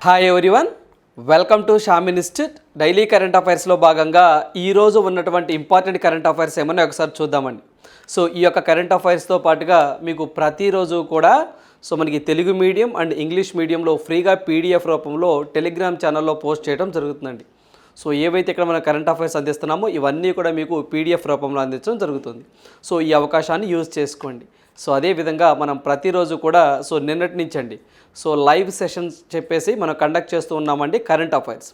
Hi everyone, welcome to Sham institute. Daily current అఫైర్స్లో భాగంగా ఈరోజు ఉన్నటువంటి ఇంపార్టెంట్ కరెంట్ అఫైర్స్ ఏమన్నా ఒకసారి చూద్దామండి. సో ఈ యొక్క కరెంట్ అఫైర్స్తో పాటుగా మీకు ప్రతిరోజు కూడా మనకి తెలుగు మీడియం అండ్ ఇంగ్లీష్ మీడియంలో ఫ్రీగా పీడిఎఫ్ రూపంలో టెలిగ్రామ్ ఛానల్లో పోస్ట్ చేయడం జరుగుతుందండి. సో ఏవైతే ఇక్కడ మనం కరెంట్ అఫైర్స్ అందిస్తున్నామో ఇవన్నీ కూడా మీకు పీడిఎఫ్ రూపంలో అందించడం జరుగుతుంది. సో ఈ అవకాశాన్ని యూజ్ చేసుకోండి. సో అదేవిధంగా మనం ప్రతిరోజు కూడా నిన్నటి నుంచి అండి లైవ్ సెషన్స్ చెప్పేసి మనం కండక్ట్ చేస్తూ ఉన్నామండి. కరెంట్ అఫైర్స్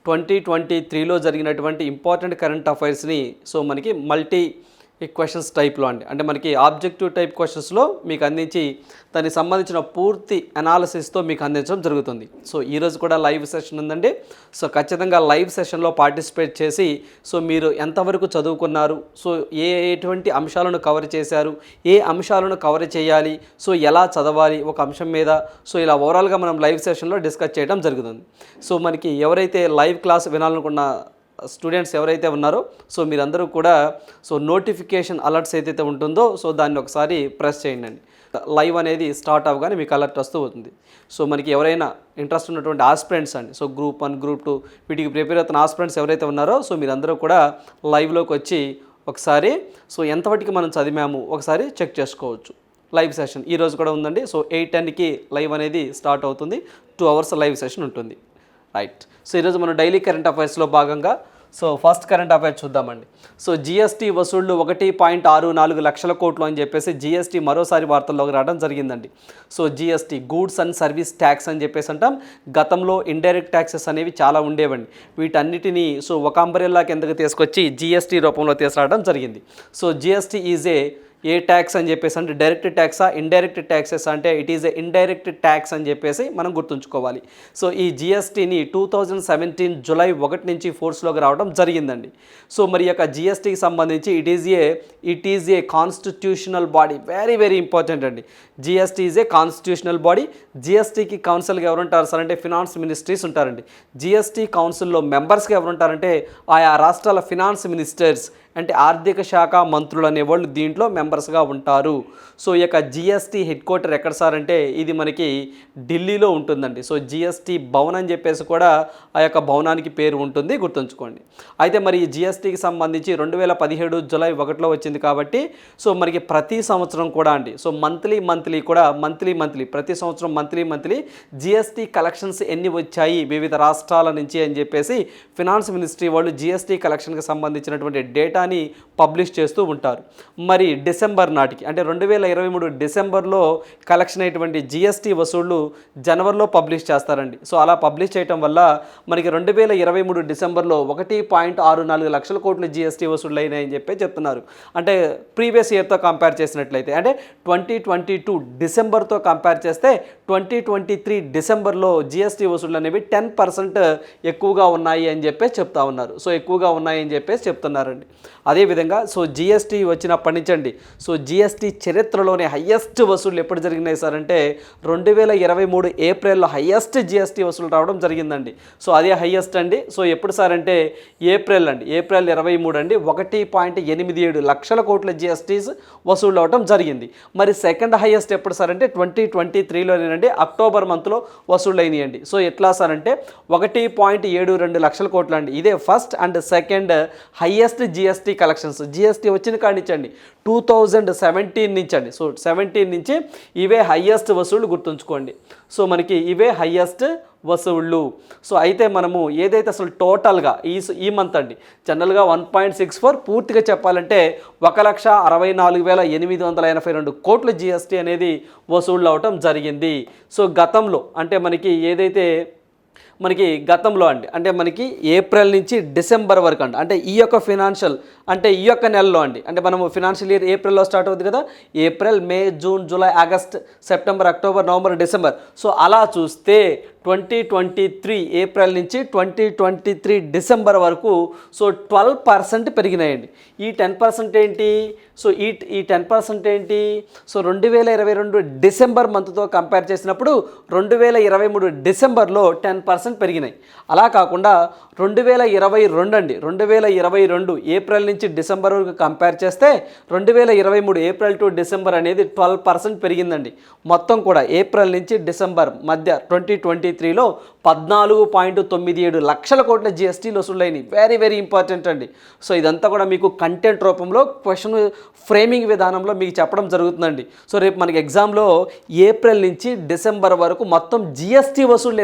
2023లో జరిగినటువంటి ఇంపార్టెంట్ కరెంట్ అఫైర్స్ని మనకి మల్టీ క్వశ్చన్స్ టైప్లో అంటే మనకి ఆబ్జెక్టివ్ టైప్ క్వశ్చన్స్లో మీకు అందించి దానికి సంబంధించిన పూర్తి అనాలిసిస్తో మీకు అందించడం జరుగుతుంది. సో ఈరోజు కూడా లైవ్ సెషన్ ఉందండి. సో ఖచ్చితంగా లైవ్ సెషన్లో పార్టిసిపేట్ చేసి మీరు ఎంతవరకు చదువుకున్నారు, ఎటువంటి అంశాలను కవర్ చేశారు, ఏ అంశాలను కవర్ చేయాలి, ఎలా చదవాలి ఒక అంశం మీద, ఇలా ఓవరాల్గా మనం లైవ్ సెషన్లో డిస్కస్ చేయడం జరుగుతుంది. మనకి ఎవరైతే లైవ్ క్లాస్ వినాలనుకున్న స్టూడెంట్స్ ఎవరైతే ఉన్నారో మీరందరూ కూడా నోటిఫికేషన్ అలర్ట్స్ ఏదైతే ఉంటుందో దాన్ని ఒకసారి ప్రెస్ చేయండి. లైవ్ అనేది స్టార్ట్ అవ్వగానే మీకు అలర్ట్ వస్తూ అవుతుంది. మనకి ఎవరైనా ఇంట్రెస్ట్ ఉన్నటువంటి ఆస్పిరెంట్స్ అండి గ్రూప్ 1 గ్రూప్ 2 వీటికి ప్రిపేర్ అవుతున్న ఆస్పిరెంట్స్ ఎవరైతే ఉన్నారో మీరందరూ కూడా లైవ్లోకి వచ్చి ఒకసారి ఎంతవరకు మనం చదివాము ఒకసారి చెక్ చేసుకోవచ్చు. లైవ్ సెషన్ ఈరోజు కూడా ఉందండి. 8:10కి లైవ్ అనేది స్టార్ట్ అవుతుంది. 2 hours లైవ్ సెషన్ ఉంటుంది. రైట్. ఈరోజు మనం డైలీ కరెంట్ అఫైర్స్లో భాగంగా ఫస్ట్ కరెంట్ అఫైర్ చూద్దామండి. జిఎస్టీ వసూళ్లు 1.64 లక్షల కోట్లు అని చెప్పేసి జిఎస్టీ మరోసారి వార్తల్లోకి రావడం జరిగిందండి. GST goods and service tax అని చెప్పేసి అంటాం. గతంలో ఇండైరెక్ట్ ట్యాక్సెస్ అనేవి చాలా ఉండేవండి. వీటన్నిటినీ ఒక అంబ్రెల్లా కిందకి తీసుకొచ్చి జిఎస్టీ రూపంలో తీసుకురావడం జరిగింది. జిఎస్టీ ఈజ్ ఏ ట్యాక్స్ అని చెప్పేసి అంటే డైరెక్ట్ ట్యాక్సా ఇండైరెక్ట్ ట్యాక్సెస్ అంటే it is A indirect tax అని చెప్పేసి మనం గుర్తుంచుకోవాలి. ఈ జిఎస్టీని 2017 జూలై 1 నుంచి ఫోర్స్లోకి రావడం జరిగిందండి. మరి యొక్క జిఎస్టీకి సంబంధించి it is a constitutional body. Very very important అండి. GST is a constitutional body. జిఎస్టీకి కౌన్సిల్గా ఎవరు ఉంటారు సార్ అంటే ఫినాన్స్ మినిస్ట్రీస్ ఉంటారండి. జిఎస్టీ కౌన్సిల్లో మెంబర్స్గా ఎవరు ఉంటారంటే ఆయా రాష్ట్రాల ఫినాన్స్ మినిస్టర్స్ అంటే ఆర్థిక శాఖ మంత్రులు అనేవాళ్ళు దీంట్లో మెంబర్స్గా ఉంటారు. ఈ యొక్క జిఎస్టీ హెడ్ క్వార్టర్ ఎక్కడ సార్ అంటే ఇది మనకి ఢిల్లీలో ఉంటుందండి. జిఎస్టీ భవన్ అని చెప్పేసి కూడా ఆ యొక్క భవనానికి పేరు ఉంటుంది, గుర్తుంచుకోండి. అయితే మరి ఈ జిఎస్టీకి సంబంధించి 2017 జూలై 1 వచ్చింది కాబట్టి మనకి ప్రతి సంవత్సరం కూడా అండి మంత్లీ కూడా ప్రతి సంవత్సరం మంత్లీ జిఎస్టీ కలెక్షన్స్ ఎన్ని వచ్చాయి వివిధ రాష్ట్రాల నుంచి అని చెప్పేసి ఫినాన్స్ మినిస్ట్రీ వాళ్ళు జిఎస్టీ కలెక్షన్కి సంబంధించినటువంటి డేటాని పబ్లిష్ చేస్తూ ఉంటారు. మరి డిసెంబర్ నాటికి అంటే 2023 డిసెంబర్లో కలెక్షన్ అయినటువంటి జిఎస్టీ వసూళ్లు జనవరిలో పబ్లిష్ చేస్తారండి. అలా పబ్లిష్ చేయడం వల్ల మనకి 2023 డిసెంబర్లో 1.64 లక్షల కోట్లు జిఎస్టీ వసూళ్లు అయినాయని చెప్పి చెప్తున్నారు. అంటే ప్రీవియస్ ఇయర్తో కంపేర్ చేసినట్లయితే అంటే 2022 డిసెంబర్తో కంపేర్ చేస్తే 2023 డిసెంబర్లో జిఎస్టీ వసూళ్లు అనేవి 10% ఎక్కువగా ఉన్నాయి అని చెప్పేసి చెప్తా ఉన్నారు. ఎక్కువగా ఉన్నాయని చెప్పేసి చెప్తున్నారండి. అదేవిధంగా జిఎస్టీ వచ్చినప్పటి నుంచి అండి జిఎస్టీ చరిత్రలోనే హయ్యెస్ట్ వసూళ్లు ఎప్పుడు జరిగినాయి సార్ అంటే 2023 ఏప్రిల్లో హయ్యెస్ట్ జిఎస్టీ వసూలు రావడం జరిగిందండి. అదే హయ్యెస్ట్ అండి. ఎప్పుడు సార్ అంటే ఏప్రిల్ 23 అండి 1.87 లక్షల కోట్ల జిఎస్టీస్ వసూలు అవడం జరిగింది. మరి సెకండ్ హయ్యెస్ట్ ఎప్పుడు సార్ అంటే 2023లోనేనండి అక్టోబర్ మంత్లో వసూళ్ళు అయినాయండి. ఎట్లా సార్ అంటే 1.72 లక్షల కోట్లు అండి. ఇదే first and second highest GST collections. GST వచ్చిన కానించండి 2017 నుంచి అండి 17 నుంచి ఇవే హయ్యెస్ట్ వసూళ్ళు, గుర్తుంచుకోండి. మనకి ఇవే హయ్యెస్ట్ వసూళ్ళు. అయితే మనము ఏదైతే అసలు టోటల్గా ఈ మంత్ అండి జనరల్గా 1.64 పూర్తిగా చెప్పాలంటే 1,64,882 కోట్ల జిఎస్టీ అనేది వసూళ్ళు అవటం జరిగింది. గతంలో అంటే మనకి గతంలో అండి అంటే మనకి ఏప్రిల్ నుంచి డిసెంబర్ వరకు అండి అంటే ఈ యొక్క ఫినాన్షియల్ అంటే ఈ యొక్క నెలలో అండి అంటే మనము ఫినాన్షియల్ ఇయర్ ఏప్రిల్లో స్టార్ట్ అవుతుంది కదా. April, May, June, July, August, September, October, November, December. అలా చూస్తే 2023 ఏప్రిల్ నుంచి 2023 డిసెంబర్ వరకు 12% పెరిగినాయండి. ఈ 10% ఏంటి? ఈ 10% ఏంటి? 2022 డిసెంబర్ మంత్తో కంపేర్ చేసినప్పుడు 2023 డిసెంబర్లో 10% 12% పెరిగినాయి. అలా కాకుండా 2022 అండి, 2022 ఏప్రిల్ నుంచి డిసెంబర్ వరకు కంపేర్ చేస్తే 2023 ఏప్రిల్ టు డిసెంబర్ అనేది 12% పెరిగిందండి. మొత్తం కూడా ఏప్రిల్ నుంచి డిసెంబర్ మధ్య 2023లో 14.97 లక్షల కోట్ల జిఎస్టీలు వసూలైనవి. వెరీ వెరీ ఇంపార్టెంట్ అండి. సో ఇదంతా కూడా మీకు కంటెంట్ రూపంలో క్వశ్చన్ ఫ్రేమింగ్ విధానంలో మీకు చెప్పడం జరుగుతుందండి. సో రేపు మనకి ఎగ్జామ్లో ఏప్రిల్ నుంచి డిసెంబర్ వరకు మొత్తం జిఎస్టీ వసూళ్లు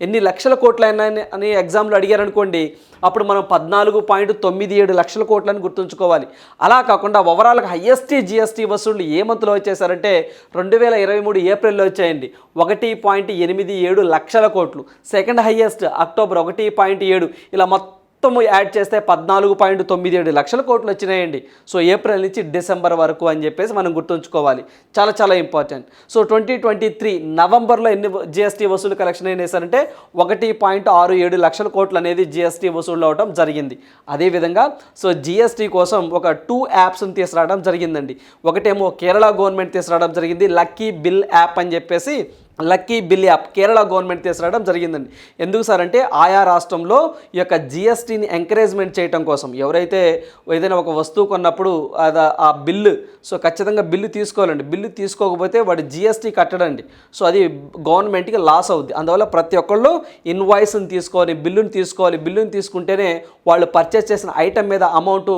ఎన్ని లక్షల కోట్లు అయినాయి అని ఎగ్జామ్లో అడిగారనుకోండి, అప్పుడు మనం 14.97 లక్షల కోట్లని గుర్తుంచుకోవాలి. అలా కాకుండా ఓవరాల్గా హైయెస్ట్ జిఎస్టీ వసూళ్లు ఏ మంత్లో వచ్చేసారంటే 2023 ఏప్రిల్లో వచ్చాయండి, 1.87 లక్షల కోట్లు. Second highest October 1.7. ఇలా మొత్తం యాడ్ చేస్తే 14.97 లక్షల కోట్లు వచ్చినాయండి. సో ఏప్రిల్ నుంచి డిసెంబర్ వరకు అని చెప్పేసి మనం గుర్తుంచుకోవాలి. చాలా చాలా ఇంపార్టెంట్. సో 2023 నవంబర్లో ఎన్ని జిఎస్టీ వసూలు కలెక్షన్ అయినా సారంటే 1.67 లక్షల కోట్లు అనేది జిఎస్టీ వసూలు అవడం జరిగింది. అదేవిధంగా సో జిఎస్టీ కోసం ఒక 2 యాప్స్ని తీసుకురావడం జరిగిందండి. ఒకటేమో కేరళ గవర్నమెంట్ తీసుకురావడం జరిగింది, లక్కీ బిల్ యాప్ అని చెప్పేసి. Lucky bill app Kerala government తీసుకురావడం జరిగిందండి. ఎందుకు సార్ అంటే ఆయా రాష్ట్రంలో ఈ యొక్క జిఎస్టీని ఎంకరేజ్మెంట్ చేయడం కోసం, ఎవరైతే ఏదైనా ఒక వస్తువు కొన్నప్పుడు ఆ బిల్లు సో ఖచ్చితంగా బిల్లు తీసుకోవాలండి. బిల్లు తీసుకోకపోతే వాడు జిఎస్టీ కట్టడండి. సో అది గవర్నమెంట్కి లాస్ అవుద్ది. అందువల్ల ప్రతి ఒక్కళ్ళు ఇన్వాయిస్ని తీసుకోవాలి, బిల్లుని తీసుకోవాలి. బిల్లుని తీసుకుంటేనే వాళ్ళు పర్చేస్ చేసిన ఐటమ్ మీద అమౌంట్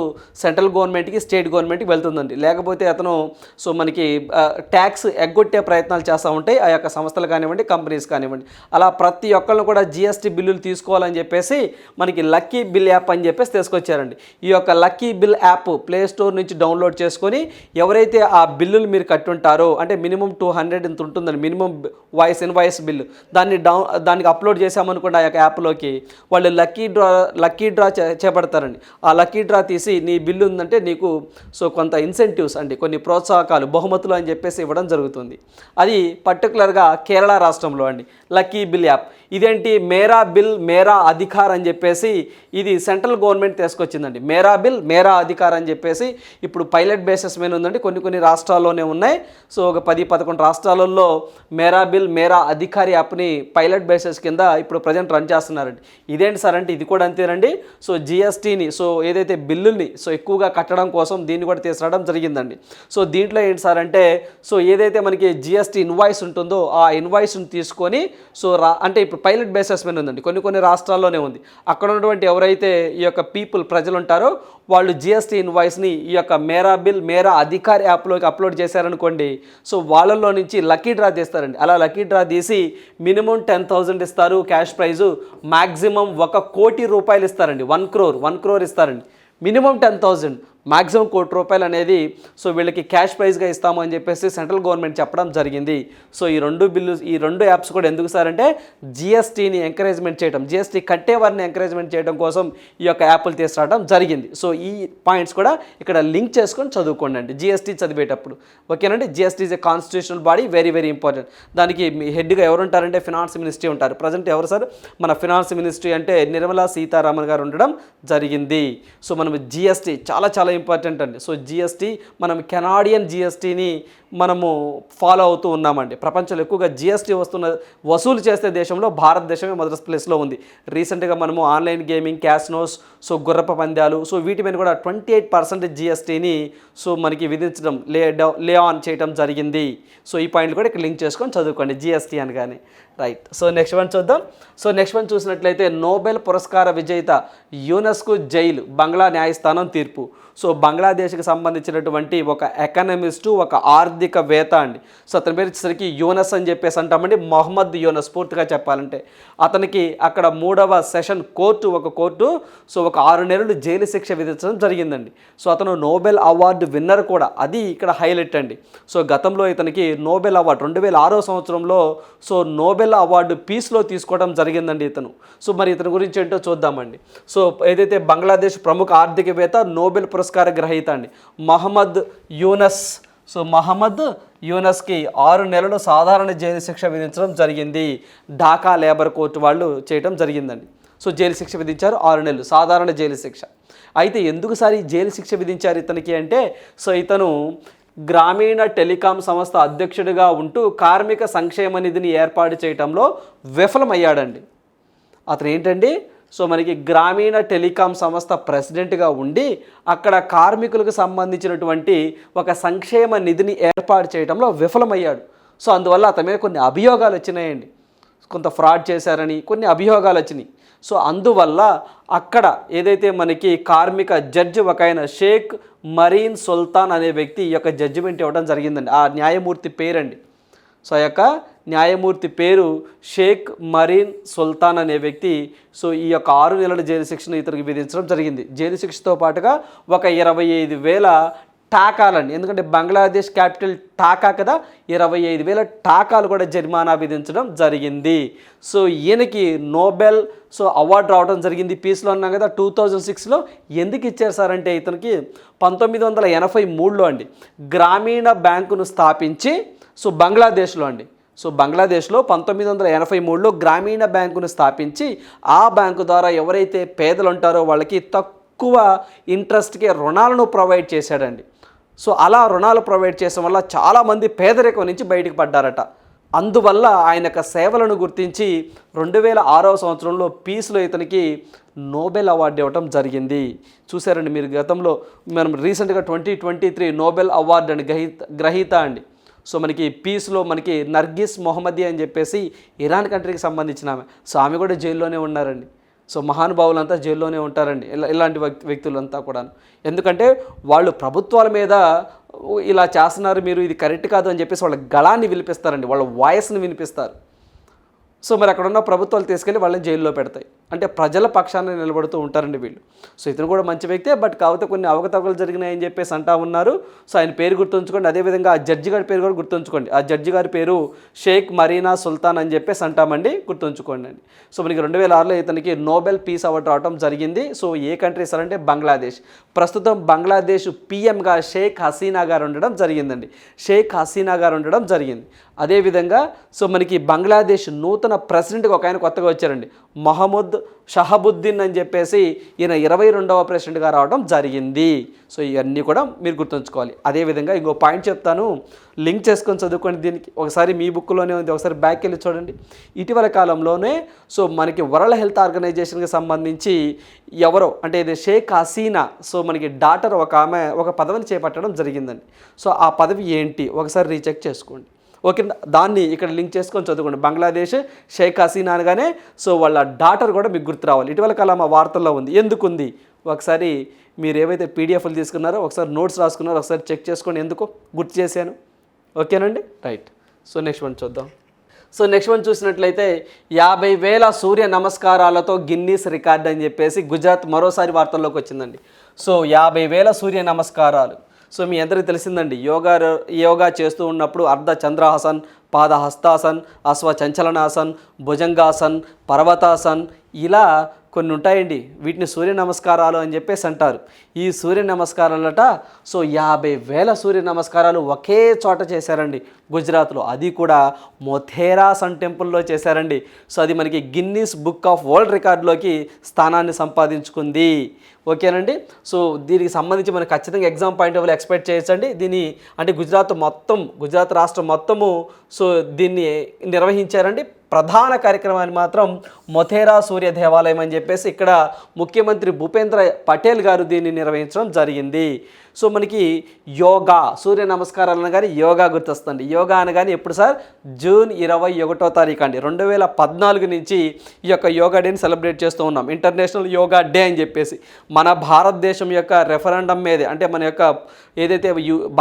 సెంట్రల్ గవర్నమెంట్కి, స్టేట్ గవర్నమెంట్కి వెళ్తుందండి. లేకపోతే అతను సో మనకి ట్యాక్స్ ఎగ్గొట్టే ప్రయత్నాలు చేస్తూ ఉంటాయి ఆ యొక్క సంస్థలు కానివ్వండి, కంపెనీస్ కానివ్వండి. అలా ప్రతి ఒక్కళ్ళు కూడా జిఎస్టీ బిల్లులు తీసుకోవాలని చెప్పేసి మనకి లక్కీ బిల్ యాప్ అని చెప్పేసి తీసుకొచ్చారండి. ఈ యొక్క lucky bill app play store నుంచి డౌన్లోడ్ చేసుకొని ఎవరైతే ఆ బిల్లులు మీరు కట్టుంటారో, అంటే మినిమం 200 ఇంత ఉంటుందండి మినిమం ఇన్వాయిస్ బిల్లు, దానికి అప్లోడ్ చేసామనుకోండి ఆ యొక్క యాప్లోకి, వాళ్ళు లక్కీ డ్రా చేపడతారండి. ఆ లక్కీ డ్రా తీసి నీ బిల్లు ఉందంటే నీకు సో కొంత ఇన్సెంటివ్స్ అండి, కొన్ని ప్రోత్సాహకాలు, బహుమతులు అని చెప్పేసి ఇవ్వడం జరుగుతుంది. అది పర్టికులర్గా కేరళ రాష్ట్రంలో అండి లక్కీ బిల్ యాప్. ఇదేంటి మేరా బిల్ మేరా అధికార్ అని చెప్పేసి ఇది సెంట్రల్ గవర్నమెంట్ తీసుకొచ్చిందండి. మేరా బిల్ మేరా అధికార్ అని చెప్పేసి ఇప్పుడు పైలట్ బేసిస్ మీద ఉందండి, కొన్ని రాష్ట్రాల్లోనే ఉన్నాయి. సో ఒక 10-11 రాష్ట్రాలలో మేరా బిల్ మేరా అధికారి యాప్ని పైలట్ బేసిస్ కింద ఇప్పుడు ప్రజెంట్ రన్ చేస్తున్నారండి. ఇదేంటి సార్ అంటే ఇది కూడా అంతేనండి. సో జిఎస్టీని సో ఏదైతే బిల్లుల్ని సో ఎక్కువగా కట్టడం కోసం దీన్ని కూడా తీసుకురావడం జరిగిందండి. సో దీంట్లో ఏంటి సార్ అంటే సో ఏదైతే మనకి జిఎస్టీ ఇన్వాయిస్ ఉంటుందో ఆ ఇన్వాయిస్ని తీసుకొని సో అంటే ఇప్పుడు పైలట్ బేసిస్ మీద ఉందండి, కొన్ని రాష్ట్రాల్లోనే ఉంది. అక్కడ ఉన్నటువంటి ఎవరైతే ఈ యొక్క ప్రజలు ఉంటారో వాళ్ళు జిఎస్టీ ఇన్వాయిస్ని ఈ యొక్క మేరా బిల్ మేరా అధికార్ యాప్లోకి అప్లోడ్ చేశారనుకోండి, సో వాళ్ళల్లో నుంచి లక్కీ డ్రా తీస్తారండి. అలా లక్కీ డ్రా తీసి మినిమం 10,000 ఇస్తారు క్యాష్ ప్రైజు, మ్యాక్సిమం 1 కోటి రూపాయలు ఇస్తారండి. 1 crore ఇస్తారండి. మినిమం 10,000, మ్యాక్సిమం 1 కోటి రూపాయలు అనేది సో వీళ్ళకి క్యాష్ ప్రైజ్గా ఇస్తాము అని చెప్పేసి సెంట్రల్ గవర్నమెంట్ చెప్పడం జరిగింది. సో ఈ రెండు యాప్స్ కూడా ఎందుకు సార్ అంటే జిఎస్టీని ఎంకరేజ్మెంట్ చేయడం, జిఎస్టీ కట్టేవారిని ఎంకరేజ్మెంట్ చేయడం కోసం ఈ యొక్క యాప్లు తీసుకురావడం జరిగింది. సో ఈ పాయింట్స్ కూడా ఇక్కడ లింక్ చేసుకొని చదువుకోండి అండి జిఎస్టీ చదివేటప్పుడు. ఓకేనండి. GST is a constitutional body, very very important. దానికి హెడ్గా ఎవరు ఉంటారంటే ఫినాన్స్ మినిస్ట్రీ ఉంటారు. ప్రజెంట్ ఎవరు సార్? మన ఫినాన్స్ మినిస్ట్రీ అంటే నిర్మలా సీతారామన్ గారు ఉండడం జరిగింది. సో మనం జిఎస్టీ చాలా ఇంపార్టెంట్ అండి. సో జిఎస్టీ మనం కెనాడియన్ జిఎస్టీని మనము ఫాలో అవుతూ ఉన్నామండి. ప్రపంచంలో ఎక్కువగా జిఎస్టీ వసూలు చేసే దేశంలో భారతదేశమే మొదటి ప్లేస్లో ఉంది. రీసెంట్గా మనము ఆన్లైన్ గేమింగ్, క్యాసినోస్, సో గుర్రప పందాలు, సో వీటి మీద కూడా 28% జిఎస్టీని సో మనకి విధించడం లే ఆన్ చేయడం జరిగింది. సో ఈ పాయింట్లు కూడా ఇక్కడ లింక్ చేసుకొని చదువుకోండి జిఎస్టీ అనగానే. రైట్. సో నెక్స్ట్ వన్ చూద్దాం. సో నెక్స్ట్ వన్ చూసినట్లయితే నోబెల్ పురస్కార విజేత యూనస్కు జైలు, బంగ్లా న్యాయస్థానం తీర్పు. సో బంగ్లాదేశ్కి సంబంధించినటువంటి ఒక ఎకనమిస్టు, ఒక ఆర్థికవేత్త అండి. సో అతని పేరు వచ్చేసరికి యూనస్ అని చెప్పేసి అంటామండి, మొహమ్మద్ యూనస్ పూర్తిగా చెప్పాలంటే. అతనికి అక్కడ 3వ సెషన్ ఒక కోర్టు సో ఒక 6 నెలలు జైలు శిక్ష విధించడం జరిగిందండి. సో అతను నోబెల్ అవార్డు విన్నర్ కూడా, అది ఇక్కడ హైలైట్ అండి. సో గతంలో ఇతనికి నోబెల్ అవార్డు 2006వ సంవత్సరంలో సో నోబెల్ అవార్డు పీస్లో తీసుకోవడం జరిగిందండి ఇతను. సో మరి ఇతని గురించి ఏంటో చూద్దామండి. సో ఏదైతే బంగ్లాదేశ్ ప్రముఖ ఆర్థికవేత్త, నోబెల్ పురస్కార గ్రహీత అండి మహమ్మద్ యూనస్. సో మహమ్మద్ యూనస్కి 6 నెలలు సాధారణ జైలు శిక్ష విధించడం జరిగింది. ఢాకా లేబర్ కోర్టు వాళ్ళు చేయడం జరిగిందండి. సో జైలు శిక్ష విధించారు, 6 నెలలు సాధారణ జైలు శిక్ష. అయితే ఎందుకు సార్ ఈ జైలు శిక్ష విధించారు ఇతనికి అంటే సో ఇతను గ్రామీణ టెలికాం సంస్థ అధ్యక్షుడిగా ఉంటూ కార్మిక సంక్షేమ నిధిని ఏర్పాటు చేయడంలో విఫలమయ్యాడండి. అతను ఏంటండి, సో మనకి గ్రామీణ టెలికాం సంస్థ ప్రెసిడెంట్గా ఉండి అక్కడ కార్మికులకు సంబంధించినటువంటి ఒక సంక్షేమ నిధిని ఏర్పాటు చేయడంలో విఫలమయ్యాడు. సో అందువల్ల అతని మీద కొన్ని అభియోగాలు వచ్చినాయండి, కొంత ఫ్రాడ్ చేశారని కొన్ని అభియోగాలు వచ్చినాయి. సో అందువల్ల అక్కడ ఏదైతే మనకి కార్మిక జడ్జి ఒక ఆయన షేక్ మరీన్ సుల్తాన్ అనే వ్యక్తి ఈ యొక్క జడ్జిమెంట్ ఇవ్వడం జరిగిందండి. ఆ న్యాయమూర్తి పేరండి. సో ఆ యొక్క న్యాయమూర్తి పేరు షేక్ మరీన్ సుల్తాన్ అనే వ్యక్తి. సో ఈ యొక్క 6 నెలల జైలు శిక్షను ఇతనికి విధించడం జరిగింది. జైలు శిక్షతో పాటుగా ఒక 25,000 టాకాలండి, ఎందుకంటే బంగ్లాదేశ్ క్యాపిటల్ టాకా కదా, 25,000 టాకాలు కూడా జరిమానా విధించడం జరిగింది. సో ఈయనకి నోబెల్ అవార్డు రావడం జరిగింది. పీస్లో అన్నాం కదా 2006లో. ఎందుకు ఇచ్చారు సార్ అంటే ఇతనికి 1983లో అండి గ్రామీణ బ్యాంకును స్థాపించి బంగ్లాదేశ్లో అండి. బంగ్లాదేశ్లో 1983లో గ్రామీణ బ్యాంకును స్థాపించి ఆ బ్యాంకు ద్వారా ఎవరైతే పేదలు ఉంటారో వాళ్ళకి తక్కువ ఇంట్రెస్ట్కి రుణాలను ప్రొవైడ్ చేశాడండి. అలా రుణాలు ప్రొవైడ్ చేయడం వల్ల చాలామంది పేదరికం నుంచి బయటకు పడ్డారట. అందువల్ల ఆయన యొక్క సేవలను గుర్తించి 2006వ సంవత్సరంలో పీస్లో ఇతనికి నోబెల్ అవార్డు ఇవ్వడం జరిగింది. చూసారండి మీరు, గతంలో మనం రీసెంట్గా 2023 నోబెల్ అవార్డు అని గ్రహీత అండి. మనకి పీస్లో మనకి నర్గిస్ మొహమ్మదీ అని చెప్పేసి ఇరాన్ కంట్రీకి సంబంధించిన ఆమె. ఆమె కూడా జైల్లోనే ఉన్నారండి. మహానుభావులంతా జైల్లోనే ఉంటారండి ఇలాంటి వ్యక్తులంతా కూడా. ఎందుకంటే వాళ్ళు ప్రభుత్వాల మీద ఇలా చేస్తున్నారు, మీరు ఇది కరెక్ట్ కాదు అని చెప్పేసి వాళ్ళ గళాన్ని వినిపిస్తారండి, వాళ్ళ వాయిస్ని వినిపిస్తారు. మరి అక్కడ ఉన్న ప్రభుత్వాలు తీసుకెళ్ళి వాళ్ళని జైల్లో పెడతాయి. అంటే ప్రజల పక్షాన్ని నిలబడుతూ ఉంటారండి వీళ్ళు. ఇతను కూడా మంచి వ్యక్తే, బట్ కాకపోతే కొన్ని అవకతవకలు జరిగినాయని చెప్పేసి అంటా ఉన్నారు. ఆయన పేరు గుర్తుంచుకోండి. అదేవిధంగా ఆ జడ్జి గారి పేరు కూడా గుర్తుంచుకోండి. ఆ జడ్జి గారి పేరు షేక్ మరీనా సుల్తాన్ అని చెప్పేసి అంటామండి, గుర్తుంచుకోండి అండి. మనకి 2006లో ఇతనికి నోబెల్ పీస్ అవార్డు రావడం జరిగింది. ఏ కంట్రీ సార్ అంటే బంగ్లాదేశ్. ప్రస్తుతం బంగ్లాదేశ్ పీఎంగా షేక్ హసీనా గారు ఉండడం జరిగిందండి. షేక్ హసీనా గారు ఉండడం జరిగింది. అదేవిధంగా మనకి బంగ్లాదేశ్ నూతన ప్రెసిడెంట్గా ఒక ఆయన కొత్తగా వచ్చారండి, మహమ్మద్ షహబుద్దీన్ అని చెప్పేసి. ఈయన 22వ ప్రెసిడెంట్గా రావడం జరిగింది. ఇవన్నీ కూడా మీరు గుర్తుంచుకోవాలి. అదేవిధంగా ఇంకో పాయింట్ చెప్తాను, లింక్ చేసుకొని చదువుకోండి. దీనికి ఒకసారి మీ బుక్లోనే ఉంది, ఒకసారి బ్యాక్ వెళ్ళి చూడండి. ఇటీవల కాలంలోనే మనకి వరల్డ్ హెల్త్ ఆర్గనైజేషన్కి సంబంధించి ఎవరో అంటే ఇది షేక్ హసీనా మనకి డాటర్ ఒక ఆమె ఒక పదవిని చేపట్టడం జరిగిందండి. ఆ పదవి ఏంటి ఒకసారి రీచెక్ చేసుకోండి. ఓకే, దాన్ని ఇక్కడ లింక్ చేసుకొని చదువుకోండి. బంగ్లాదేశ్ షేక్ హసీనా అనగానే వాళ్ళ డాటర్ కూడా మీకు గుర్తు రావాలి. ఇటీవల కాలం ఆ వార్తల్లో ఉంది. ఎందుకుంది ఒకసారి మీరు ఏవైతే పీడిఎఫ్లు తీసుకున్నారో ఒకసారి నోట్స్ రాసుకున్నారో ఒకసారి చెక్ చేసుకోండి, ఎందుకో గుర్తు చేశాను. ఓకేనండి, రైట్. నెక్స్ట్ వన్ చూద్దాం. నెక్స్ట్ వన్ చూసినట్లయితే 50,000 సూర్య నమస్కారాలతో గిన్నీస్ రికార్డ్ అని చెప్పేసి గుజరాత్ మరోసారి వార్తల్లోకి వచ్చిందండి. 50,000 సూర్య నమస్కారాలు. మీ అందరికీ తెలిసిందండి, యోగా చేస్తూ ఉన్నప్పుడు అర్ధ చంద్రాసన్, పాద హస్తాసన్, అశ్వచంచలనాసన్, భుజంగాసన్, పర్వతాసన్ ఇలా కొన్ని ఉంటాయండి. వీటిని సూర్య నమస్కారాలు అని చెప్పేసి అంటారు. ఈ సూర్య నమస్కారాలట 50,000 సూర్య నమస్కారాలు ఒకే చోట చేశారండి గుజరాత్లో. అది కూడా మొథేరా సన్ టెంపుల్లో చేశారండి. అది మనకి గిన్నీస్ బుక్ ఆఫ్ వరల్డ్ రికార్డులోకి స్థానాన్ని సంపాదించుకుంది. ఓకేనండి. దీనికి సంబంధించి మనకు ఖచ్చితంగా exam point of view expect చేయొచ్చండి. దీన్ని అంటే గుజరాత్ రాష్ట్రం మొత్తము దీన్ని నిర్వహించారండి. ప్రధాన కార్యక్రమాన్ని మాత్రం మొథేరా సూర్య దేవాలయం అని చెప్పేసి ఇక్కడ ముఖ్యమంత్రి భూపేంద్ర పటేల్ గారు దీన్ని నిర్వహించడం జరిగింది. మనకి యోగా సూర్య నమస్కారాలు అనగానే యోగా గుర్తొస్తుంది. యోగా అనగానే ఎప్పుడు సార్? జూన్ 21వ తారీఖు అండి. 2014 నుంచి ఈ యొక్క యోగా డేని సెలబ్రేట్ చేస్తూ ఉన్నాం, ఇంటర్నేషనల్ యోగా డే అని చెప్పేసి. మన భారతదేశం యొక్క రెఫరెండం మీదే అంటే మన యొక్క ఏదైతే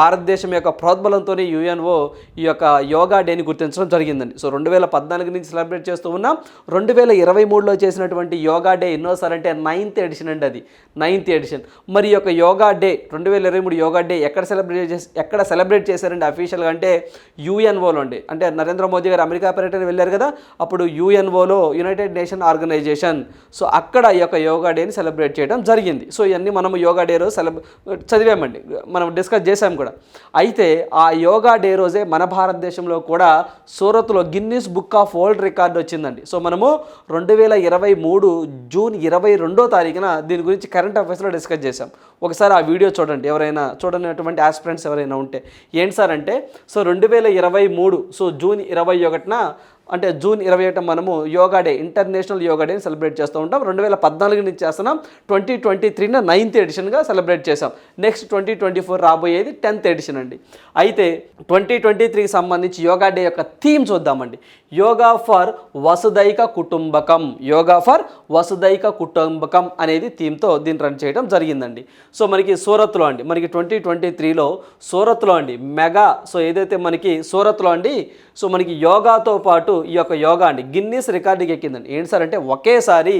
భారతదేశం యొక్క ప్రోద్బలంతోనే యుఎన్ఓ ఈ యొక్క యోగా డేని గుర్తించడం జరిగిందండి. 2014 నుంచి సెలబ్రేట్ చేస్తూ ఉన్నాం. 2023లో చేసినటువంటి యోగా డే ఎన్నోసారి అంటే 9th ఎడిషన్ అండి. అది 9th ఎడిషన్. మరి ఈ యొక్క యోగా డే 2023 యోగా డే ఎక్కడ సెలబ్రేట్ చేశారండి అఫీషియల్గా అంటే యుఎన్ఓలో అండి. అంటే నరేంద్ర మోదీ గారు అమెరికా పర్యటన వెళ్ళారు కదా, అప్పుడు యుఎన్ఓలో యునైటెడ్ నేషన్ ఆర్గనైజేషన్ అక్కడ ఈ యొక్క యోగా డేని సెలబ్రేట్ చేయడం జరిగింది. ఇవన్నీ మనం యోగా డే రోజు చదివామండి, మనం డిస్కస్ చేసాం కూడా. అయితే ఆ యోగా డే రోజే మన భారతదేశంలో కూడా సూరత్లో Guinness book of world record వచ్చిందండి. మనము 2023 జూన్ 22వ తారీఖున దీని గురించి కరెంట్ అఫైర్స్లో డిస్కస్ చేసాం. ఒకసారి ఆ వీడియో చూడండి, ఎవరైనా చూడనటువంటి ఆస్పిరెంట్స్ ఎవరైనా ఉంటే. ఏంటి సార్ అంటే 2023 జూన్ 21న అంటే జూన్ 21 మనము యోగా డే, ఇంటర్నేషనల్ యోగా డేని సెలబ్రేట్ చేస్తూ ఉంటాం. 2014 నుంచి చేస్తున్నాం. 2023 9th ఎడిషన్గా సెలబ్రేట్ చేసాం. నెక్స్ట్ 2024 రాబోయేది 10th ఎడిషన్ అండి. అయితే 2023కి సంబంధించి యోగా డే యొక్క థీమ్ చూద్దామండి. యోగా ఫర్ వసుదైక కుటుంబకం, యోగా ఫర్ వసుదైక కుటుంబకం అనేది థీమ్తో దీన్ని రన్ చేయడం జరిగిందండి. సో మనకి సూరత్లో అండి, మనకి 2023లో సూరత్లో అండి మెగా, సో ఏదైతే మనకి సూరత్లో అండి, సో మనకి యోగాతో పాటు ఈ యొక్క యోగా అండి గిన్నీస్ రికార్డుకి ఎక్కిందండి. ఏంటి సార్ అంటే ఒకేసారి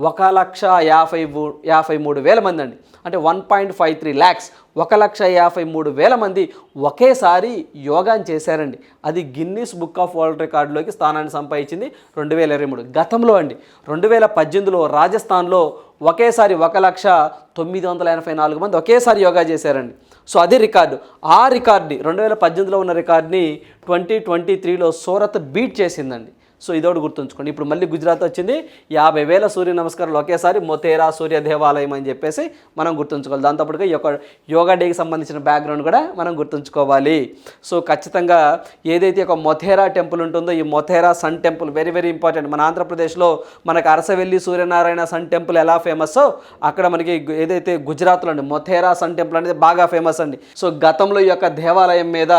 1,53,000 మంది అండి, అంటే 1.53 lakhs, 1,53,000 మంది ఒకేసారి యోగాని చేశారండి. అది గిన్నీస్ బుక్ ఆఫ్ వరల్డ్ రికార్డులోకి స్థానాన్ని సంపాదించింది 2023. గతంలో అండి 2018లో రాజస్థాన్లో ఒకేసారి 1,984,000 మంది ఒకేసారి యోగా చేశారండి. సో అది రికార్డు. ఆ రికార్డ్ని 2018లో ఉన్న రికార్డ్ని 2023లో సూరత్ బీట్ చేసిందండి. సో ఇదోటి గుర్తుంచుకోండి. ఇప్పుడు మళ్ళీ గుజరాత్ వచ్చింది, 50,000 సూర్య నమస్కారాలు ఒకేసారి మొతేరా సూర్య దేవాలయం అని చెప్పేసి మనం గుర్తుంచుకోవాలి. దాంతోపాటుగా ఈ యొక్క యోగా డేకి సంబంధించిన బ్యాక్గ్రౌండ్ కూడా మనం గుర్తుంచుకోవాలి. సో ఖచ్చితంగా ఏదైతే ఒక మొథేరా టెంపుల్ ఉంటుందో, ఈ Modhera sun temple very very important. మన ఆంధ్రప్రదేశ్లో మనకు అరసవెల్లి సూర్యనారాయణ సన్ టెంపుల్ ఎలా ఫేమస్సో అక్కడ మనకి ఏదైతే గుజరాత్లో అండి మొథేరా సన్ టెంపుల్ అనేది బాగా ఫేమస్ అండి. సో గతంలో ఈ యొక్క దేవాలయం మీద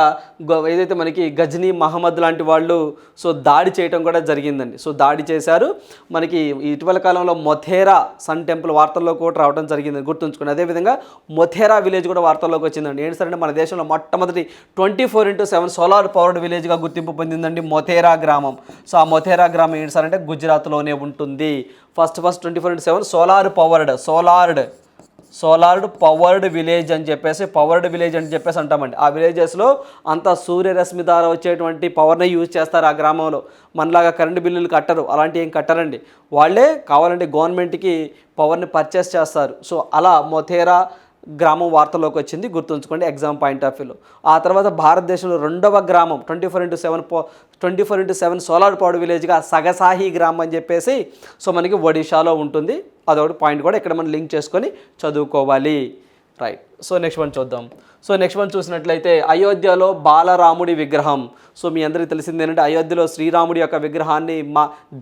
ఏదైతే మనకి గజనీ మహమ్మద్ లాంటి వాళ్ళు సో దాడి చేయడం కూడా జరిగిందండి. సో దాడి చేశారు. మనకి ఇటీవల కాలంలో మొథేరా సన్ టెంపుల్ వార్తల్లోకి కూడా రావడం జరిగింది, గుర్తుంచుకోండి. అదేవిధంగా మొథేరా విలేజ్ కూడా వార్తల్లోకి వచ్చిందండి. ఏంటి సార్ అంటే మన దేశంలో మొట్టమొదటి 24/7 సోలార్ పవర్డ్ విలేజ్గా గుర్తింపు పొందిందండి మొథేరా గ్రామం. సో ఆ మొథేరా గ్రామం ఏంటి సార్ అంటే గుజరాత్లోనే ఉంటుంది. ఫస్ట్ 24/7 సోలార్డ్ పవర్డ్ విలేజ్ అని చెప్పేసి అంటామండి. ఆ విలేజెస్లో అంతా సూర్యరశ్మి ద్వారా వచ్చేటువంటి పవర్ని యూజ్ చేస్తారు. ఆ గ్రామంలో మనలాగా కరెంటు బిల్లులు కట్టరు, అలాంటివి ఏం కట్టరండి. వాళ్ళే కావాలంటే గవర్నమెంట్కి పవర్ని పర్చేస్ చేస్తారు. సో అలా మొథేరా గ్రామం వార్తలోకి వచ్చింది, గుర్తుంచుకోండి ఎగ్జామ్ పాయింట్ ఆఫ్ వ్యూలో. ఆ తర్వాత భారతదేశంలో రెండవ గ్రామం 24/7 సోలార్ పవర్డ్ విలేజ్గా సగసాహి గ్రామం అని చెప్పేసి సో మనకి ఒడిశాలో ఉంటుంది. అదొకటి పాయింట్ కూడా ఇక్కడ మనం లింక్ చేసుకొని చదువుకోవాలి. రైట్. సో నెక్స్ట్ వన్ చూద్దాం. సో నెక్స్ట్ వన్ చూసినట్లయితే అయోధ్యలో బాలరాముడి విగ్రహం. సో మీ అందరికీ తెలిసింది ఏంటంటే అయోధ్యలో శ్రీరాముడి యొక్క విగ్రహాన్ని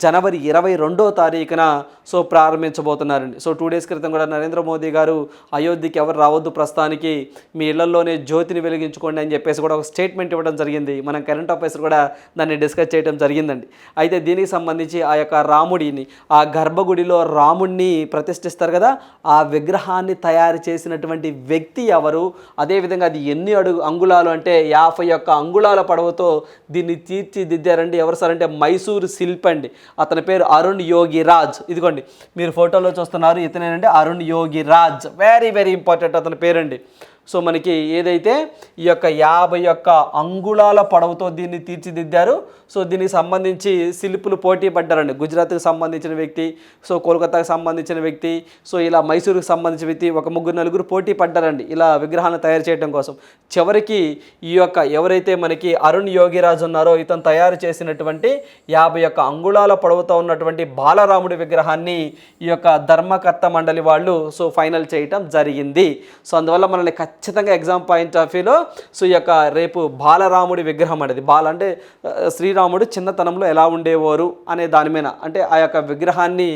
జనవరి 22వ తారీఖున సో ప్రారంభించబోతున్నారండి. సో 2 days క్రితం కూడా నరేంద్ర మోదీ గారు అయోధ్యకి ఎవరు రావద్దు, ప్రస్తుతానికి మీ ఇళ్లలోనే జ్యోతిని వెలిగించుకోండి అని చెప్పేసి కూడా ఒక స్టేట్మెంట్ ఇవ్వడం జరిగింది. మనం కరెంట్ అఫైర్స్ కూడా దాన్ని డిస్కస్ చేయడం జరిగిందండి. అయితే దీనికి సంబంధించి ఆ యొక్క రాముడిని, ఆ గర్భగుడిలో రాముడిని ప్రతిష్ఠిస్తారు కదా, ఆ విగ్రహాన్ని తయారు చేసినటువంటి వ్యక్తి ఎవరు, అదేవిధంగా అది ఎన్ని అంగుళాలు అంటే 51 అంగుళాల పొడవుతో దీన్ని తీర్చిదిద్దారండి. ఎవరు సార్ అంటే మైసూర్ శిల్పి అండి. అతని పేరు అరుణ్ యోగిరాజ్. ఇదిగోండి మీరు ఫోటోలో చూస్తున్నారు, ఇతనేనంటే Arun Yogiraj. Very very important అతని పేరండి. సో మనకి ఏదైతే ఈ యొక్క 51 అంగుళాల పొడవుతో దీన్ని తీర్చిదిద్దారు. సో దీనికి సంబంధించి శిల్పులు పోటీ పడ్డారండి. గుజరాత్కి సంబంధించిన వ్యక్తి, సో కోల్కతాకి సంబంధించిన వ్యక్తి, సో ఇలా మైసూరుకి సంబంధించిన వ్యక్తి, ఒక 3-4 పోటీ పడ్డారండి ఇలా విగ్రహాలను తయారు చేయడం కోసం. చివరికి ఈ యొక్క ఎవరైతే మనకి అరుణ్ యోగిరాజ్ ఉన్నారో ఇతను తయారు చేసినటువంటి 51 అంగుళాల పొడవుతో ఉన్నటువంటి బాలరాముడి విగ్రహాన్ని ఈ యొక్క ధర్మకర్త మండలి వాళ్ళు సో ఫైనల్ చేయటం జరిగింది. సో అందువల్ల మనల్ని ఖచ్చితంగా ఎగ్జామ్ పాయింట్ ఆఫ్ వ్యూలో సో ఈ యొక్క రేపు బాలరాముడి విగ్రహం అనేది, అంటే శ్రీరాముడు చిన్నతనంలో ఎలా ఉండేవారు అనే దాని మీద అంటే ఆ యొక్క విగ్రహాన్ని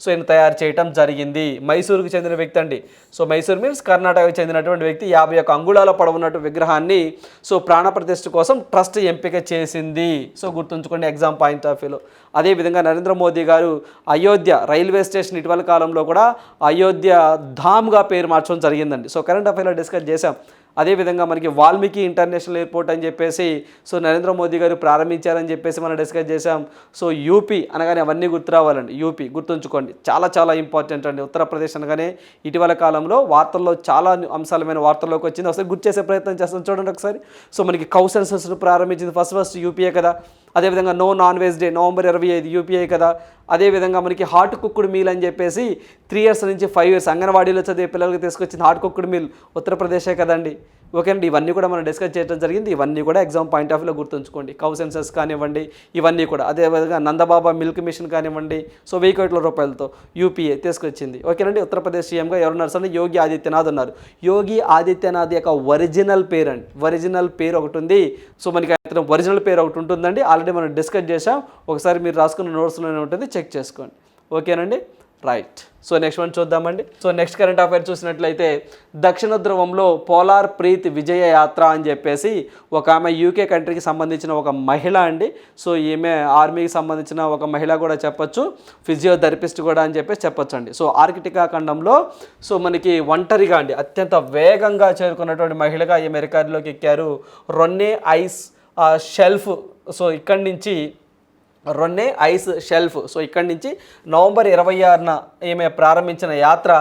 సో ఈయన తయారు చేయటం జరిగింది. మైసూరుకు చెందిన వ్యక్తి అండి. సో మైసూర్ మీన్స్ కర్ణాటకకు చెందినటువంటి వ్యక్తి 51 అంగుళాల పొడవున్నట్టు విగ్రహాన్ని సో ప్రాణప్రతిష్ఠ కోసం ట్రస్ట్ ఎంపిక చేసింది. సో గుర్తుంచుకోండి ఎగ్జామ్ పాయింట్ ఆఫ్ వ్యూలో. అదేవిధంగా నరేంద్ర మోదీ గారు అయోధ్య రైల్వే స్టేషన్ ఇటీవల కాలంలో కూడా అయోధ్య ధామ్గా పేరు మార్చడం జరిగిందండి. సో కరెంట్ అఫైర్లో డిస్కస్ చేశాం. అదేవిధంగా మనకి వాల్మీకి ఇంటర్నేషనల్ ఎయిర్పోర్ట్ అని చెప్పేసి సో నరేంద్ర మోదీ గారు ప్రారంభించారని చెప్పేసి మనం డిస్కస్ చేశాం. సో యూపీ అనగానే అవన్నీ గుర్తు రావాలండి. యూపీ గుర్తుంచుకోండి, చాలా చాలా ఇంపార్టెంట్ అండి. ఉత్తరప్రదేశ్ అనగానే ఇటీవల కాలంలో వార్తల్లో చాలా అంశాలమైన వార్తల్లోకి వచ్చింది. ఒకసారి గుర్తు చేసే ప్రయత్నం చేస్తాం చూడండి ఒకసారి. సో మనకి కౌ సెన్సస్ను ప్రారంభించింది ఫస్ట్ యూపీఏ కదా. అదేవిధంగా no non veg day November 25 UPA కదా. అదేవిధంగా మనకి హాట్ కుక్డ్ మీల్ అని చెప్పేసి 3 years నుంచి 5 years అంగన్వాడీలో చదివే పిల్లలకి తీసుకొచ్చింది హాట్ కుక్డ్ మీల్ ఉత్తరప్రదేశే కదండి. ఓకేనండి, ఇవన్నీ కూడా మనం డిస్కస్ చేయడం జరిగింది. ఇవన్నీ కూడా ఎగ్జామ్ పాయింట్ ఆఫ్ వ్యూలో గుర్తుంచుకోండి. కౌ సెన్సస్ కానివ్వండి, ఇవన్నీ కూడా అదేవిధంగా నందబాబా మిల్క్ మిషన్ కానివ్వండి, సో 1000 కోట్ల రూపాయలతో యూపీఏ తీసుకొచ్చింది. ఓకేనండి, ఉత్తరప్రదేశ్ సీఎంగా ఎవరున్నారు సార్? యోగి ఆదిత్యనాథ్ ఉన్నారు. యోగి ఆదిత్యనాథ్ యొక్క ఒరిజినల్ పేరు అండి, ఒరిజినల్ పేరు ఒకటి ఉంది. సో మనకి అతను ఒరిజినల్ పేరు ఒకటి ఉంటుందండి, ఆల్రెడీ మనం డిస్కస్ చేసాం. ఒకసారి మీరు రాసుకున్న నోట్స్లోనే ఉంటుంది, చెక్ చేసుకోండి. ఓకేనండి, రైట్. సో నెక్స్ట్ వన్ చూద్దామండి. సో నెక్స్ట్ కరెంట్ అఫైర్ చూసినట్లయితే దక్షిణ ధ్రువంలో పోలార్ ప్రీత్ విజయ యాత్ర అని చెప్పేసి ఒక ఆమె యూకే కంట్రీకి సంబంధించిన ఒక మహిళ అండి. సో ఈమె ఆర్మీకి సంబంధించిన ఒక మహిళ కూడా చెప్పొచ్చు, ఫిజియోథెరపిస్ట్ కూడా అని చెప్పేసి చెప్పొచ్చు అండి. సో ఆర్కిటికా ఖండంలో సో మనకి ఒంటరిగా అండి అత్యంత వేగంగా చేరుకున్నటువంటి మహిళగా ఈమె రికార్డులోకి ఎక్కారు. రొన్నే ఐస్ షెల్ఫ్. సో ఇక్కడి నుంచి రొన్నే ఐస్ షెల్ఫ్. సో ఇక్కడి నుంచి నవంబర్ 26న ఈమె ప్రారంభించిన యాత్ర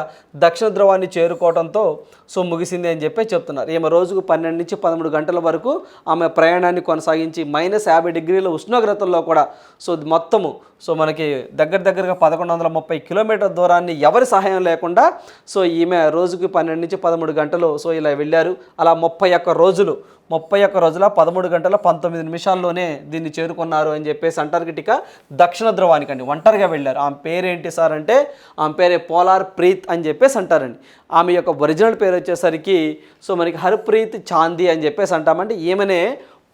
దక్షిణ ధ్రువాన్ని చేరుకోవడంతో సో ముగిసింది అని చెప్పి చెప్తున్నారు. ఈమె రోజుకు 12 నుంచి 13 గంటల వరకు ఆమె ప్రయాణాన్ని కొనసాగించి -50 డిగ్రీల ఉష్ణోగ్రతల్లో కూడా సో మొత్తము సో మనకి దగ్గరగా 1130 కిలోమీటర్ దూరాన్ని ఎవరి సహాయం లేకుండా సో ఈమె రోజుకి 12 నుంచి 13 గంటలు సో ఇలా వెళ్ళారు. అలా 31 రోజుల 13 గంటల 19 నిమిషాల్లోనే దీన్ని చేరుకున్నారు అని చెప్పేసి అంటార్కిటికా దక్షిణ ధ్రువానికండి ఒంటరిగా వెళ్ళారు. ఆమె పేరేంటి సార్ అంటే ఆమె పేరే పోలార్ ప్రీత్ అని చెప్పేసి అంటారండి. ఆమె యొక్క ఒరిజినల్ పేరు వచ్చేసరికి సో మనకి హర్ప్రీత్ చాందీ అని చెప్పేసి అంటామండి. ఈమెనే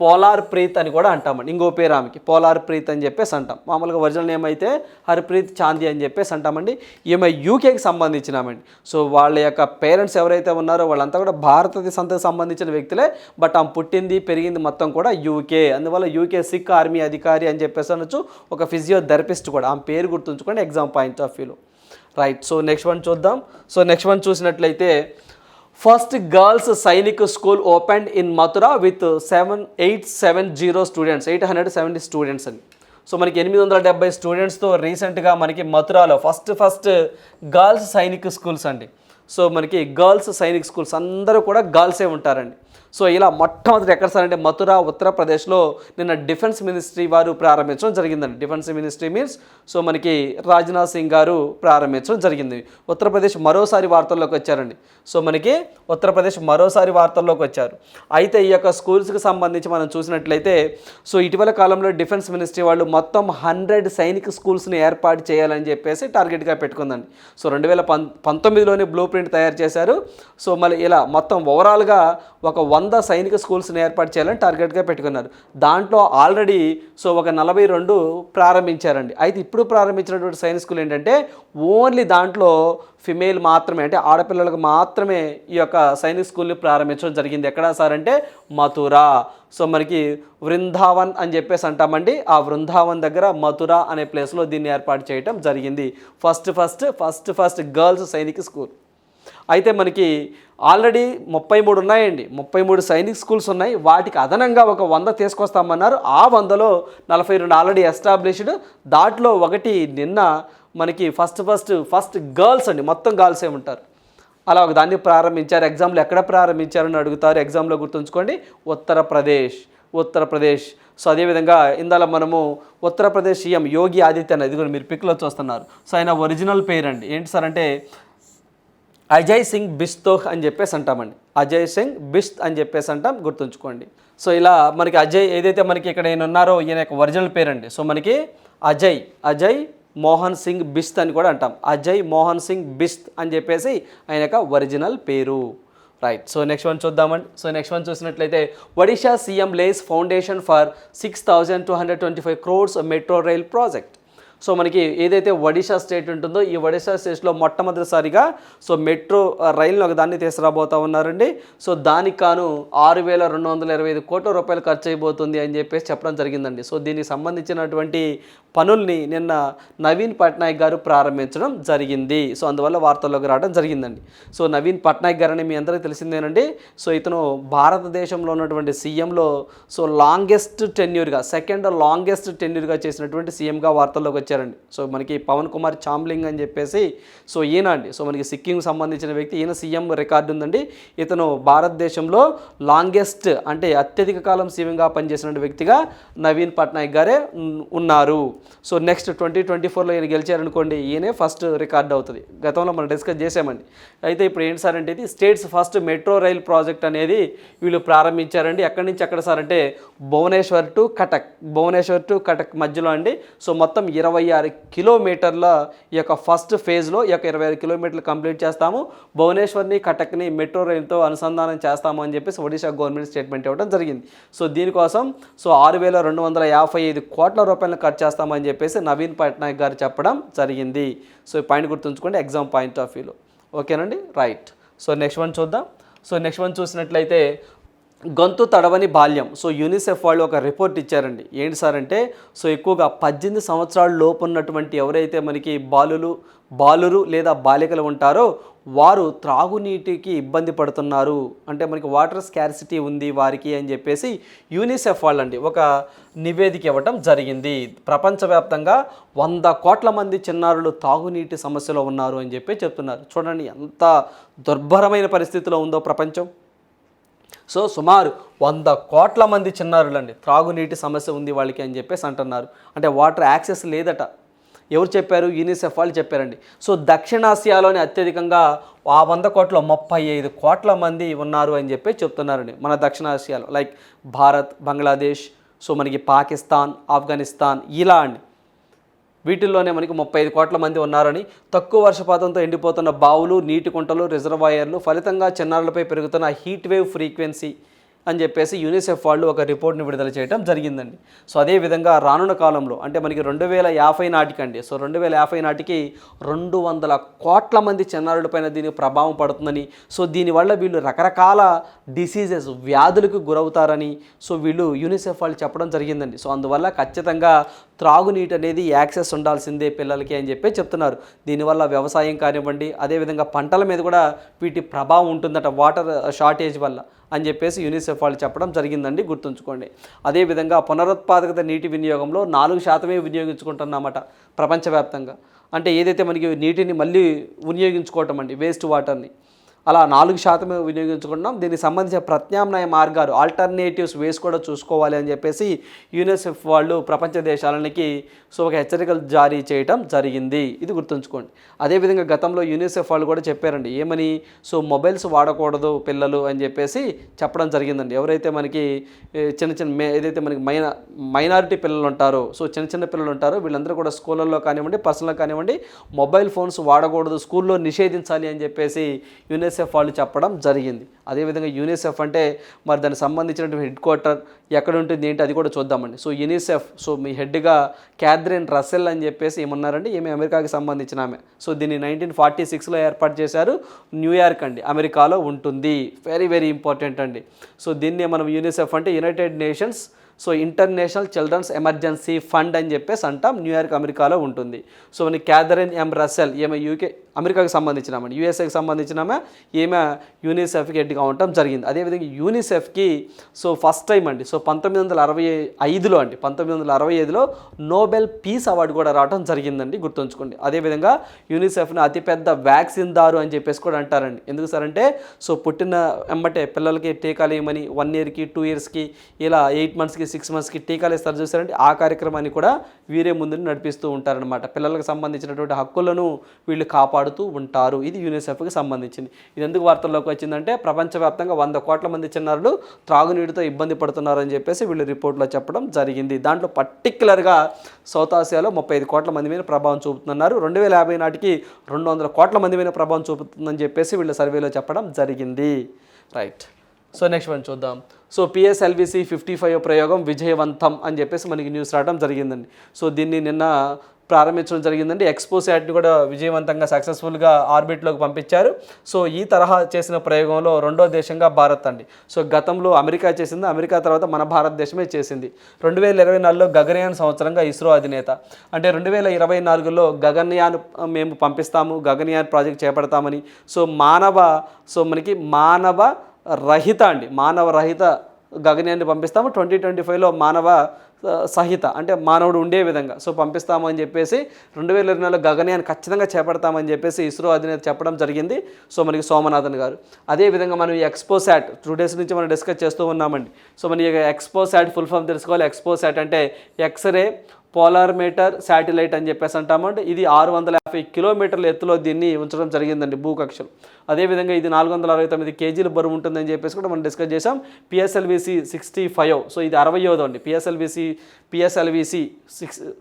పోలార్ ప్రీత్ అని కూడా అంటామండి. ఇంకో పేరు ఆమెకి పోలార్ ప్రీత్ అని చెప్పేసి అంటాం. మామూలుగా ఒరిజినల్ నేమ్ అయితే హర్ప్రీత్ చాందీ అని చెప్పేసి అంటామండి. ఈమె యూకేకి సంబంధించినామండి. సో వాళ్ళ యొక్క పేరెంట్స్ ఎవరైతే ఉన్నారో వాళ్ళంతా కూడా భారతదేశానికి సంబంధించిన వ్యక్తులే. బట్ ఆమె పుట్టింది పెరిగింది మొత్తం కూడా యూకే. అందువల్ల యూకే సిక్ ఆర్మీ అధికారి అని చెప్పేసి అనొచ్చు. ఒక ఫిజియోథెరపిస్ట్ కూడా. ఆమె పేరు గుర్తుంచుకోండి ఎగ్జామ్ పాయింట్ ఆఫ్ వ్యూలో. రైట్. సో నెక్స్ట్ వన్ చూద్దాం. సో నెక్స్ట్ వన్ చూసినట్లయితే first girls Sainik school opened in Mathura with 870 students, 870 students అని. సో మనకి 870 స్టూడెంట్స్తో రీసెంట్గా మనకి మథురాలో ఫస్ట్ గర్ల్స్ సైనిక్ స్కూల్స్ అండి. సో మనకి గర్ల్స్ సైనిక్ స్కూల్స్ అందరూ కూడా గర్ల్సే ఉంటారండి. సో ఇలా మొట్టమొదటి ఎక్కడ సార్ అంటే మథురా ఉత్తరప్రదేశ్లో నిన్న డిఫెన్స్ మినిస్ట్రీ వారు ప్రారంభించడం జరిగిందండి. డిఫెన్స్ మినిస్ట్రీ మీన్స్ సో మనకి రాజ్నాథ్ సింగ్ గారు ప్రారంభించడం జరిగింది. ఉత్తరప్రదేశ్ మరోసారి వార్తల్లోకి వచ్చారండి. సో మనకి ఉత్తరప్రదేశ్ మరోసారి వార్తల్లోకి వచ్చారు. అయితే ఈ యొక్క స్కూల్స్కి సంబంధించి మనం చూసినట్లయితే సో ఇటీవల కాలంలో డిఫెన్స్ మినిస్ట్రీ వాళ్ళు మొత్తం 100 సైనిక స్కూల్స్ని ఏర్పాటు చేయాలని చెప్పేసి టార్గెట్గా పెట్టుకుందండి. సో 2019లోనే బ్లూ ప్రింట్ తయారు చేశారు. సో మళ్ళీ ఇలా మొత్తం ఓవరాల్గా ఒక 100 సైనిక స్కూల్స్ని ఏర్పాటు చేయాలని టార్గెట్గా పెట్టుకున్నారు. దాంట్లో ఆల్రెడీ సో ఒక 42 ప్రారంభించారండి. అయితే ఇప్పుడు ప్రారంభించినటువంటి సైనిక స్కూల్ ఏంటంటే ఓన్లీ దాంట్లో ఫిమేల్ మాత్రమే అంటే ఆడపిల్లలకు మాత్రమే ఈ యొక్క సైనిక స్కూల్ని ప్రారంభించడం జరిగింది. ఎక్కడ సార్ అంటే మథురా. సో మనకి వృందావన్ అని చెప్పేసి అంటామండి. ఆ వృందావన్ దగ్గర మథురా అనే ప్లేస్లో దీన్ని ఏర్పాటు చేయడం జరిగింది. ఫస్ట్ గర్ల్స్ సైనిక స్కూల్. అయితే మనకి ఆల్రెడీ 33 ఉన్నాయండి. 33 సైనిక్ స్కూల్స్ ఉన్నాయి. వాటికి అదనంగా ఒక 100 తీసుకొస్తామన్నారు. ఆ 100లో 42 ఆల్రెడీ ఎస్టాబ్లిష్డ్. దాంట్లో ఒకటి నిన్న మనకి ఫస్ట్ గర్ల్స్ అండి, మొత్తం గర్ల్సే ఉంటారు. అలా ఒక దాన్ని ప్రారంభించారు. ఎగ్జామ్లో ఎక్కడ ప్రారంభించారని అడుగుతారు. ఎగ్జామ్లో గుర్తుంచుకోండి ఉత్తరప్రదేశ్. సో అదేవిధంగా ఇందాల మనము ఉత్తరప్రదేశ్ సీఎం యోగి ఆదిత్యనాథ్, ఇది కూడా మీరు పిక్లో చూస్తున్నారు. సో ఆయన ఒరిజినల్ పేరు అండి ఏంటి సార్ అంటే అజయ్ సింగ్ బిస్తోహ్ అని చెప్పేసి అంటామండి. అజయ్ సింగ్ బిస్త్ అని చెప్పేసి అంటాం, గుర్తుంచుకోండి. సో ఇలా మనకి అజయ్ ఏదైతే మనకి ఇక్కడ ఈయన ఉన్నారో ఈయన యొక్క ఒరిజినల్ పేరు అండి. సో మనకి అజయ్ మోహన్ సింగ్ బిస్త్ అని కూడా అంటాం. అజయ్ మోహన్ సింగ్ బిస్త్ అని చెప్పేసి ఆయన యొక్క ఒరిజినల్ పేరు. రైట్. సో నెక్స్ట్ వన్ చూద్దామండి. సో నెక్స్ట్ వన్ చూసినట్లయితే Odisha CM Lay's foundation for 6,225 crores metro rail project. So మనకి ఏదైతే ఒడిషా స్టేట్ ఉంటుందో ఈ ఒడిషా స్టేట్లో మొట్టమొదటిసారిగా సో మెట్రో రైలును ఒక దాన్ని తీసుకురాబోతూ ఉన్నారండి. సో దానికి కాను 6,225 కోట్ల రూపాయలు ఖర్చు అయిపోతుంది అని చెప్పేసి చెప్పడం జరిగిందండి. సో దీనికి సంబంధించినటువంటి పనుల్ని నిన్న నవీన్ పట్నాయక్ గారు ప్రారంభించడం జరిగింది. సో అందువల్ల వార్తల్లోకి రావడం జరిగిందండి. సో నవీన్ పట్నాయక్ గారని మీ అందరికీ తెలిసిందేనండి. సో ఇతను భారతదేశంలో ఉన్నటువంటి సీఎంలో సో లాంగెస్ట్ టెన్యూర్గా సెకండ్ లాంగెస్ట్ టెన్యూర్గా చేసినటువంటి సీఎంగా వార్తల్లోకి వచ్చారండి. సో మనకి పవన్ కుమార్ చామ్లింగ్ అని చెప్పేసి సో ఈయన అండి, సో మనకి సిక్కింకి సంబంధించిన వ్యక్తి, ఈయన సీఎం రికార్డు ఉందండి. ఇతను భారతదేశంలో లాంగెస్ట్ అంటే అత్యధిక కాలం సీఎంగా పనిచేసిన వ్యక్తిగా నవీన్ పట్నాయక్ గారే ఉన్నారు. సో నెక్స్ట్ 2024లో ఈయన గెలిచారనుకోండి, ఈయనే ఫస్ట్ రికార్డ్ అవుతుంది. గతంలో మనం డిస్కస్ చేసామండి. అయితే ఇప్పుడు ఏంటి సార్ అంటే ఇది states first metro rail project అనేది వీళ్ళు ప్రారంభించారండి. ఎక్కడి నుంచి ఎక్కడ సార్ అంటే భువనేశ్వర్ టు కటక్ మధ్యలో అండి. సో మొత్తం 26 కిలోమీటర్ల ఈ యొక్క ఫస్ట్ ఫేజ్లో ఈ యొక్క 26 కిలోమీటర్లు కంప్లీట్ చేస్తాము, భువనేశ్వర్ని కటక్ని మెట్రో రైల్తో అనుసంధానం చేస్తాము అని చెప్పేసి ఒడిశా గవర్నమెంట్ స్టేట్మెంట్ ఇవ్వడం జరిగింది. సో దీనికోసం సో 6,255 కోట్ల రూపాయలను ఖర్చు చేస్తామని చెప్పేసి నవీన్ పట్నాయక్ గారు చెప్పడం జరిగింది. సో ఈ పాయింట్ గుర్తుంచుకోండి ఎగ్జామ్ పాయింట్ ఆఫ్ వ్యూలో. ఓకేనండి, రైట్. సో నెక్స్ట్ వన్ చూద్దాం. సో నెక్స్ట్ వన్ చూసినట్లయితే గొంతు తడవని బాల్యం. సో యూనిసెఫ్ వాళ్ళు ఒక రిపోర్ట్ ఇచ్చారండి. ఏంటి సార్ అంటే సో ఎక్కువగా 18 సంవత్సరాల లోపు ఉన్నటువంటి ఎవరైతే మనకి బాలురు లేదా బాలికలు ఉంటారో వారు త్రాగునీటికి ఇబ్బంది పడుతున్నారు, అంటే మనకి వాటర్ స్కార్సిటీ ఉంది వారికి అని చెప్పేసి యూనిసెఫ్ వాళ్ళండి ఒక నివేదిక ఇవ్వటం జరిగింది. ప్రపంచవ్యాప్తంగా 100 కోట్ల మంది చిన్నారులు తాగునీటి సమస్యలో ఉన్నారు అని చెప్పి చెప్తున్నారు. చూడండి ఎంత దుర్భరమైన పరిస్థితిలో ఉందో ప్రపంచం. సో సుమారు 100 కోట్ల మంది చిన్నారులండి త్రాగునీటి సమస్య ఉంది వాళ్ళకి అని చెప్పేసి అంటున్నారు. అంటే వాటర్ యాక్సెస్ లేదట. ఎవరు చెప్పారు? యూనిసెఫ్ వాళ్ళు చెప్పారండి. సో దక్షిణాసియాలోనే అత్యధికంగా ఆ 100 కోట్ల 35 కోట్ల మంది ఉన్నారు అని చెప్పి చెప్తున్నారండి మన దక్షిణాసియాలో, లైక్ భారత్, బంగ్లాదేశ్, సో మనకి పాకిస్తాన్, ఆఫ్ఘనిస్తాన్ ఇలా అండి. వీటిల్లోనే మనకి 35 కోట్ల మంది ఉన్నారని, తక్కువ వర్షపాతంతో ఎండిపోతున్న బావులు, నీటి కుంటలు, రిజర్వాయర్లు ఫలితంగా చిన్నారులపై పెరుగుతున్న హీట్ వేవ్ ఫ్రీక్వెన్సీ అని చెప్పేసి యూనిసెఫ్ వాళ్ళు ఒక రిపోర్ట్ని విడుదల చేయడం జరిగిందండి. సో అదేవిధంగా రానున్న కాలంలో అంటే మనకి 2050 నాటికండి, సో 2050 నాటికి 200 కోట్ల మంది చిన్నారులపైన దీని ప్రభావం పడుతుందని, సో దీనివల్ల వీళ్ళు రకరకాల డిసీజెస్ వ్యాధులకు గురవుతారని సో వీళ్ళు యూనిసెఫ్ వాళ్ళు చెప్పడం జరిగిందండి. సో అందువల్ల ఖచ్చితంగా త్రాగునీటి అనేది యాక్సెస్ ఉండాల్సిందే పిల్లలకి అని చెప్పి చెప్తున్నారు. దీనివల్ల వ్యవసాయం కానివ్వండి, అదేవిధంగా పంటల మీద కూడా వీటి ప్రభావం ఉంటుందట వాటర్ షార్టేజ్ వల్ల అని చెప్పేసి యూనిసెఫ్ వాళ్ళు చెప్పడం జరిగిందండి, గుర్తుంచుకోండి. అదేవిధంగా పునరుత్పాదకత నీటి వినియోగంలో 4% వినియోగించుకుంటున్నామట ప్రపంచవ్యాప్తంగా. అంటే ఏదైతే మనకి నీటిని మళ్ళీ వినియోగించుకోవటం అండి, వేస్ట్ వాటర్ని అలా 4% వినియోగించుకుంటున్నాం. దీనికి సంబంధించిన ప్రత్యామ్నాయ మార్గాలు ఆల్టర్నేటివ్స్ వేస్ కూడా చూసుకోవాలి అని చెప్పేసి యూనిసెఫ్ వాళ్ళు ప్రపంచ దేశాలకి సో ఒక హెచ్చరికలు జారీ చేయడం జరిగింది. ఇది గుర్తుంచుకోండి. అదేవిధంగా గతంలో యూనిసెఫ్ వాళ్ళు కూడా చెప్పారండి, ఏమని సో మొబైల్స్ వాడకూడదు పిల్లలు అని చెప్పేసి చెప్పడం జరిగిందండి. ఎవరైతే మనకి ఏదైతే మనకి మైనారిటీ పిల్లలు ఉంటారో, సో చిన్న పిల్లలు ఉంటారో వీళ్ళందరూ కూడా స్కూళ్ళల్లో కానివ్వండి, పర్సనల్లో కానివ్వండి మొబైల్ ఫోన్స్ వాడకూడదు, స్కూల్లో నిషేధించాలి అని చెప్పేసి యూనిసెఫ్ వాళ్ళు చెప్పడం జరిగింది. అదేవిధంగా యూనిసెఫ్ అంటే మరి దానికి సంబంధించినటువంటి హెడ్ క్వార్టర్ ఎక్కడ ఉంటుంది ఏంటి అది కూడా చూద్దామండి. సో యూనిసెఫ్ సో మీ హెడ్గా క్యాథరిన్ రసెల్ అని చెప్పేసి ఏమన్నారండి, ఏమి అమెరికాకి సంబంధించిన ఆమె. సో దీన్ని 1946లో ఏర్పాటు చేశారు. న్యూయార్క్ అండి అమెరికాలో ఉంటుంది. వెరీ వెరీ ఇంపార్టెంట్ అండి. సో దీన్ని మనం యూనిసెఫ్ అంటే United Nations so International Children's Emergency Fund అని చెప్పేసి అంటాం. న్యూయార్క్ అమెరికాలో ఉంటుంది. సో మనకి క్యాథరిన్ ఎం రసెల్ ఏమో అమెరికాకి సంబంధించినామండి, యూఎస్ఏకి సంబంధించినామా ఏమో యూనిసెఫ్కి హెడ్గా ఉండటం జరిగింది. అదేవిధంగా యూనిసెఫ్కి సో ఫస్ట్ టైం అండి సో 1965లో నోబెల్ పీస్ అవార్డు కూడా రావడం జరిగిందండి, గుర్తుంచుకోండి. అదేవిధంగా యూనిసెఫ్ని అతిపెద్ద వ్యాక్సిన్ దారు అని చెప్పేసి కూడా అంటారండి. ఎందుకు సార్ అంటే సో పుట్టిన వెంబటే పిల్లలకి టీకాలు ఏమని 1 ఇయర్కి 2 ఇయర్స్కి ఇలా 8 మంత్స్కి 6 మంత్స్కి టీకాలు ఇస్తారు చూసారంటే ఆ కార్యక్రమాన్ని కూడా వీరే ముందు నడిపిస్తూ ఉంటారనమాట. పిల్లలకు సంబంధించినటువంటి హక్కులను వీళ్ళు కాపాడుతూ ఉంటారు. ఇది యూనిసెఫ్కి సంబంధించింది. ఇది ఎందుకు వార్తల్లోకి వచ్చిందంటే ప్రపంచవ్యాప్తంగా 100 కోట్ల మంది చిన్నారులు త్రాగునీటితో ఇబ్బంది పడుతున్నారని చెప్పేసి వీళ్ళు రిపోర్ట్లో చెప్పడం జరిగింది. దాంట్లో పర్టిక్యులర్గా సౌత్ ఆసియాలో 35 కోట్ల మంది మీద ప్రభావం చూపుతున్నారు. 2050 నాటికి 200 కోట్ల మంది మీద ప్రభావం చూపుతుందని చెప్పేసి వీళ్ళ సర్వేలో చెప్పడం జరిగింది. రైట్. సో నెక్స్ట్ వన్ చూద్దాం. సో PSLV-C 55 ప్రయోగం విజయవంతం అని చెప్పేసి మనకి న్యూస్ రావడం జరిగిందండి. సో దీన్ని నిన్న ప్రారంభించడం జరిగిందండి. ఎక్స్పోసాట్ని కూడా విజయవంతంగా సక్సెస్ఫుల్గా ఆర్బిట్లోకి పంపించారు. సో ఈ తరహా చేసిన ప్రయోగంలో రెండో దేశంగా భారత్ అండి. సో గతంలో అమెరికా చేసింది, అమెరికా తర్వాత మన భారతదేశమే చేసింది. 2024లో గగనయాన్ సంవత్సరంగా ఇస్రో అధినేత అంటే 2024లో గగనయాన్ మేము పంపిస్తాము, గగనయాన్ ప్రాజెక్ట్ చేపడతామని సో మనకి మానవ రహిత గగనయాన్ని పంపిస్తాము. 2025లో మానవ సహిత అంటే మానవుడు ఉండే విధంగా సో పంపిస్తామని చెప్పేసి 2024 గగనయాన్ ఖచ్చితంగా చేపడతామని చెప్పేసి ఇస్రో అధినేత చెప్పడం జరిగింది. సో మనకి సోమనాథన్ గారు. అదేవిధంగా మనం ఈ ఎక్స్పోసాట్ 2 days నుంచి మనం డిస్కస్ చేస్తూ ఉన్నామండి. సో మన ఎక్స్పోసాట్ ఫుల్ ఫామ్ తెలుసుకోవాలి. ఎక్స్పోసాట్ అంటే ఎక్స్రే పోలార్మీటర్ శాటిలైట్ అని చెప్పేసి అంటామంటే ఇది 650 కిలోమీటర్ల ఎత్తులో దీన్ని ఉంచడం జరిగిందండి భూకక్షలు. అదేవిధంగా ఇది 469 కేజీలు బరువు ఉంటుందని చెప్పేసి కూడా మనం డిస్కస్ చేసాం. పిఎస్ఎల్విసి 65 సో ఇది 60వ అండి. పిఎస్ఎల్విసి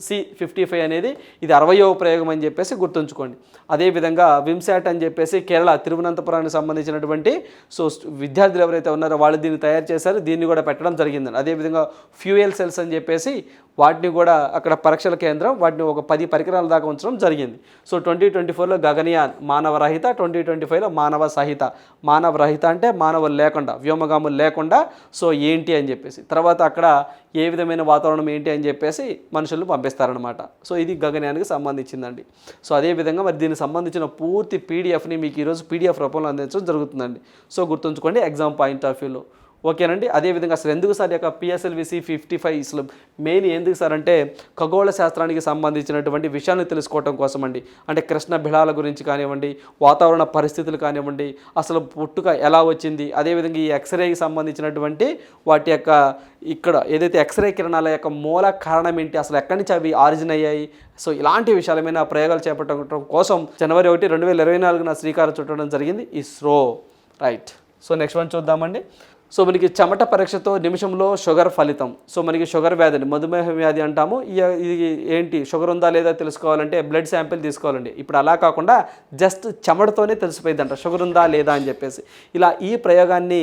C55 అనేది ఇది 60వ ప్రయోగం అని చెప్పేసి గుర్తుంచుకోండి. అదేవిధంగా విమ్సాట్ అని చెప్పేసి కేరళ తిరువనంతపురానికి సంబంధించినటువంటి సో విద్యార్థులు ఎవరైతే ఉన్నారో వాళ్ళు దీన్ని తయారు చేశారు. దీన్ని కూడా పెట్టడం జరిగిందండి. అదేవిధంగా ఫ్యూయల్ సెల్స్ అని చెప్పేసి వాటిని కూడా అక్కడ పరీక్షల కేంద్రం వాటిని ఒక 10 పరికరాల దాకా ఉంచడం జరిగింది. సో 2024లో గగనయాన్ మానవరహిత, 2025లో మానవ సహిత. మానవరహిత అంటే మానవులు లేకుండా, వ్యోమగాములు లేకుండా సో ఏంటి అని చెప్పేసి, తర్వాత అక్కడ ఏ విధమైన వాతావరణం ఏంటి అని చెప్పేసి మనుషులను పంపిస్తారనమాట. సో ఇది గగనయానికి సంబంధించిందండి. సో అదేవిధంగా మరి దీనికి సంబంధించిన పూర్తి పీడిఎఫ్ని మీకు ఈరోజు పీడిఎఫ్ రూపంలో అందించడం జరుగుతుందండి. సో గుర్తుంచుకోండి ఎగ్జామ్ పాయింట్ ఆఫ్ వ్యూలో. ఓకేనండి. అదేవిధంగా అసలు ఎందుకు సార్ యొక్క పిఎస్ఎల్విసి 55 అసలు మెయిన్ ఎందుకు సార్ అంటే ఖగోళ శాస్త్రానికి సంబంధించినటువంటి విషయాన్ని తెలుసుకోవడం కోసం అండి. అంటే కృష్ణ బిళాల గురించి కానివ్వండి, వాతావరణ పరిస్థితులు కానివ్వండి, అసలు పుట్టుక ఎలా వచ్చింది, అదేవిధంగా ఈ ఎక్స్రేకి సంబంధించినటువంటి వాటి యొక్క ఇక్కడ ఏదైతే ఎక్స్రే కిరణాల యొక్క మూల కారణం ఏంటి, అసలు ఎక్కడి నుంచి అవి ఆరిజిన్ అయ్యాయి, సో ఇలాంటి విషయాలమైన ప్రయోగాలు చేపట్టడం కోసం జనవరి 1, 2024 శ్రీకారం చుట్టడం జరిగింది ISRO. Right. So next one చూద్దామండి. సో మనకి చెమట పరీక్షతో నిమిషంలో షుగర్ ఫలితం. సో మనకి షుగర్ వ్యాధి, మధుమేహ వ్యాధి అంటాము. ఇది ఏంటి, షుగర్ ఉందా లేదా తెలుసుకోవాలంటే బ్లడ్ శాంపిల్ తీసుకోవాలండి. ఇప్పుడు అలా కాకుండా జస్ట్ చెమటతోనే తెలిసిపోయిందంట షుగర్ ఉందా లేదా అని చెప్పేసి. ఇలా ఈ ప్రయోగాన్ని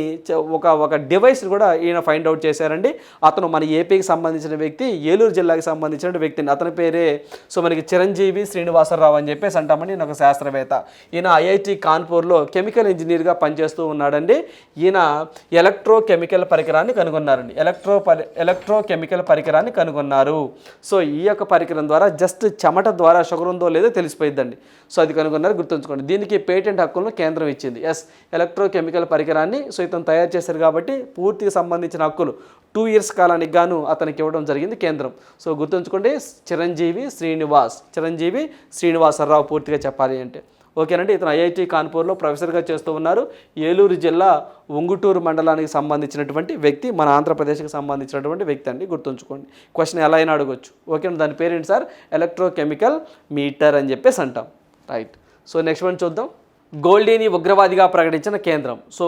ఒక డివైస్ కూడా ఈయన ఫైండ్ అవుట్ చేశారండి. అతను మన ఏపీకి సంబంధించిన వ్యక్తి, ఏలూరు జిల్లాకి సంబంధించిన వ్యక్తిని. అతని పేరే సో మనకి చిరంజీవి శ్రీనివాసరావు అని చెప్పేసి అంటామండి. ఈయన ఒక శాస్త్రవేత్త. ఈయన ఐఐటి కాన్పూర్లో కెమికల్ ఇంజనీర్గా పనిచేస్తూ ఉన్నాడండి. ఈయన ఎలక్ట్రోకెమికల్ పరికరాన్ని కనుగొన్నారండి. ఎలక్ట్రోకెమికల్ పరికరాన్ని కనుగొన్నారు. సో ఈ యొక్క పరికరం ద్వారా జస్ట్ చెమట ద్వారా షుగర్ ఉందో లేదో తెలిసిపోయిద్దండి. సో అది కనుగొన్నారు, గుర్తుంచుకోండి. దీనికి పేటెంట్ హక్కులను కేంద్రం ఇచ్చింది. ఎలక్ట్రోకెమికల్ పరికరాన్ని సో ఇతను తయారు చేశారు కాబట్టి పూర్తిగా సంబంధించిన హక్కులు 2 years కాలానికి గాను అతనికి ఇవ్వడం జరిగింది కేంద్రం. సో గుర్తుంచుకోండి చిరంజీవి శ్రీనివాసరావు పూర్తిగా చెప్పాలి అంటే. ఓకేనండి. ఇతను ఐఐటి కాన్పూర్లో ప్రొఫెసర్గా చేస్తూ ఉన్నారు. ఏలూరు జిల్లా ఉంగుటూరు మండలానికి సంబంధించినటువంటి వ్యక్తి, మన ఆంధ్రప్రదేశ్కి సంబంధించినటువంటి వ్యక్తి అండి, గుర్తుంచుకోండి. క్వశ్చన్ ఎలా అయినా అడగొచ్చు. ఓకేనా. దాని పేరేంటి సార్, ఎలక్ట్రోకెమికల్ మీటర్ అని చెప్పేసి అంటాం. రైట్. సో నెక్స్ట్ వన్ చూద్దాం. గోల్డీని ఉగ్రవాదిగా ప్రకటించిన కేంద్రం. సో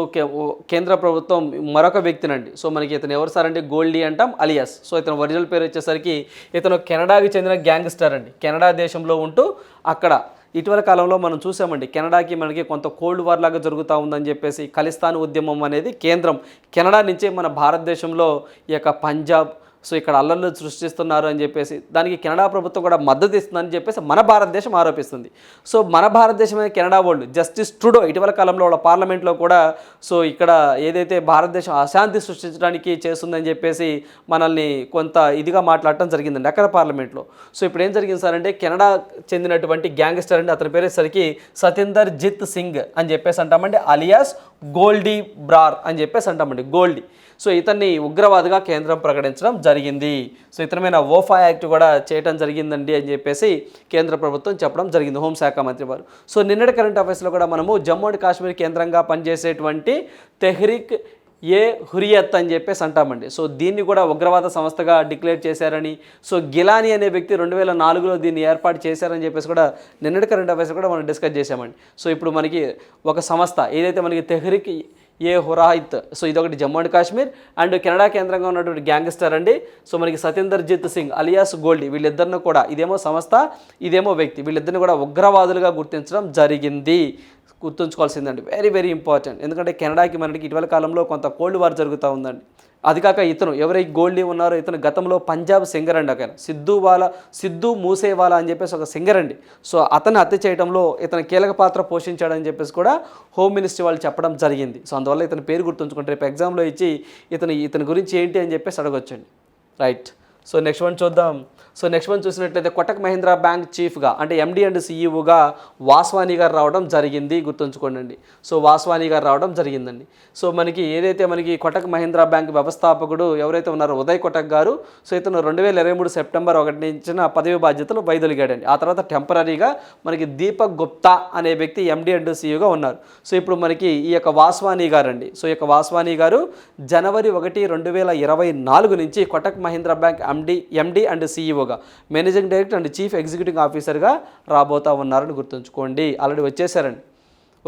కేంద్ర ప్రభుత్వం మరొక వ్యక్తినండి. సో మనకి ఇతను ఎవరు సార్ అంటే గోల్డీ అంటాం అలియాస్. సో ఇతను ఒరిజినల్ పేరు వచ్చేసరికి ఇతను కెనడాకి చెందిన గ్యాంగ్స్టర్ అండి. కెనడా దేశంలో ఉంటూ అక్కడ ఇటీవల కాలంలో మనం చూసామండి, కెనడాకి మనకి కొంత కోల్డ్ వార్ లాగా జరుగుతూ ఉందని చెప్పేసి ఖలిస్తాన్ ఉద్యమం అనేది కేంద్రం కెనడా నుంచే మన భారతదేశంలో ఈ యొక్క పంజాబ్ సో ఇక్కడ అల్లర్లు సృష్టిస్తున్నారు అని చెప్పేసి దానికి కెనడా ప్రభుత్వం కూడా మద్దతు ఇస్తుందని చెప్పేసి మన భారతదేశం ఆరోపిస్తుంది. సో మన భారతదేశమే కెనడా వాళ్ళు జస్టిస్ ట్రూడో ఇటీవల కాలంలో వాళ్ళ పార్లమెంట్లో కూడా సో ఇక్కడ ఏదైతే భారతదేశం అశాంతి సృష్టించడానికి చేస్తుందని చెప్పేసి మనల్ని కొంత ఇదిగా మాట్లాడటం జరిగిందండి అక్కడ పార్లమెంట్లో. సో ఇప్పుడు ఏం జరిగింది సార్ అంటే కెనడా చెందినటువంటి గ్యాంగ్స్టర్ అండి, అతని పేరేసరికి సతీందర్ జిత్ సింగ్ అని చెప్పేసి అంటామండి, అలియాస్ గోల్డీ బ్రార్ అని చెప్పేసి అంటామండి, గోల్డీ. సో ఇతన్ని ఉగ్రవాదిగా కేంద్రం ప్రకటించడం జరిగింది. సో ఇతని మీద ఓఫా యాక్ట్ కూడా చేయడం జరిగిందండి అని చెప్పేసి కేంద్ర ప్రభుత్వం చెప్పడం జరిగింది, హోంశాఖ మంత్రి వారు. సో నిన్నటి కరెంట్ అఫైర్స్లో కూడా మనము జమ్మూ అండ్ కాశ్మీర్ కేంద్రంగా పనిచేసేటువంటి తెహ్రీక్ ఏ హురియత్ అని చెప్పేసి అంటామండి. సో దీన్ని కూడా ఉగ్రవాద సంస్థగా డిక్లేర్ చేశారని, సో గిలానీ అనే వ్యక్తి 2004లో దీన్ని ఏర్పాటు చేశారని చెప్పేసి కూడా నిన్నటి కరెంట్ అఫైర్స్ కూడా మనం డిస్కస్ చేసామండి. సో ఇప్పుడు మనకి ఒక సంస్థ ఏదైతే మనకి తెహ్రీక్ ఏ హురాయిత్, సో ఇదొకటి Jammu and Kashmir and Canada కేంద్రంగా ఉన్నటువంటి గ్యాంగ్స్టర్ అండి. సో మనకి సతీందర్ జిత్ సింగ్ అలియాస్ గోల్డీ వీళ్ళిద్దరిని కూడా, ఇదేమో సంస్థ ఇదేమో వ్యక్తి, వీళ్ళిద్దరిని కూడా ఉగ్రవాదులుగా గుర్తించడం జరిగింది. గుర్తుంచుకోవాల్సిందండి, వెరీ వెరీ ఇంపార్టెంట్. ఎందుకంటే కెనడాకి మనకి ఇటీవల కాలంలో కొంత కోల్డ్ వార్ జరుగుతూ ఉందండి. అది కాక ఇతను ఎవరైతే గోల్డీ ఉన్నారో ఇతను గతంలో పంజాబ్ సింగర్ అండి. అక్కడ సిద్ధు మూసేవాలా అని చెప్పేసి ఒక సింగర్ అండి. సో అతన్ని హత్య చేయడంలో ఇతను కీలక పాత్ర పోషించాడని చెప్పేసి కూడా హోమ్ మినిస్ట్రీ వాళ్ళు చెప్పడం జరిగింది. సో అందువల్ల ఇతని పేరు గుర్తుంచుకుంటే రేపు ఎగ్జామ్లో ఇచ్చి ఇతని గురించి ఏంటి అని చెప్పేసి అడగొచ్చండి. రైట్. సో నెక్స్ట్ వన్ చూద్దాం. సో నెక్స్ట్ వన్ చూసినట్లయితే కోటక్ మహీంద్రా బ్యాంక్ చీఫ్గా అంటే ఎండి అండ్ సిఇఓగా వాస్వాని గారు రావడం జరిగింది, గుర్తుంచుకోండి. సో వాస్వాని గారు రావడం జరిగిందండి. సో మనకి ఏదైతే మనకి కోటక్ మహీంద్రా బ్యాంక్ వ్యవస్థాపకుడు ఎవరైతే ఉన్నారో ఉదయ్ కోటక్ గారు, సో ఇతను 2023 సెప్టెంబర్ 1 నుంచి పదవి బాధ్యతలు వైదొలిగాడండి. ఆ తర్వాత టెంపరీగా మనకి దీపక్ గుప్తా అనే వ్యక్తి ఎండి అండ్ సిఇఓగా ఉన్నారు. సో ఇప్పుడు మనకి ఈ యొక్క వాస్వాని గారు అండి. సో ఈ యొక్క వాస్వాని గారు జనవరి 1, 2024 నుంచి Kotak Mahindra bank MD and సిఇఓగా managing director and chief executive ఆఫీసర్గా రాబోతా ఉన్నారని గుర్తుంచుకోండి. ఆల్రెడీ వచ్చేసారండి.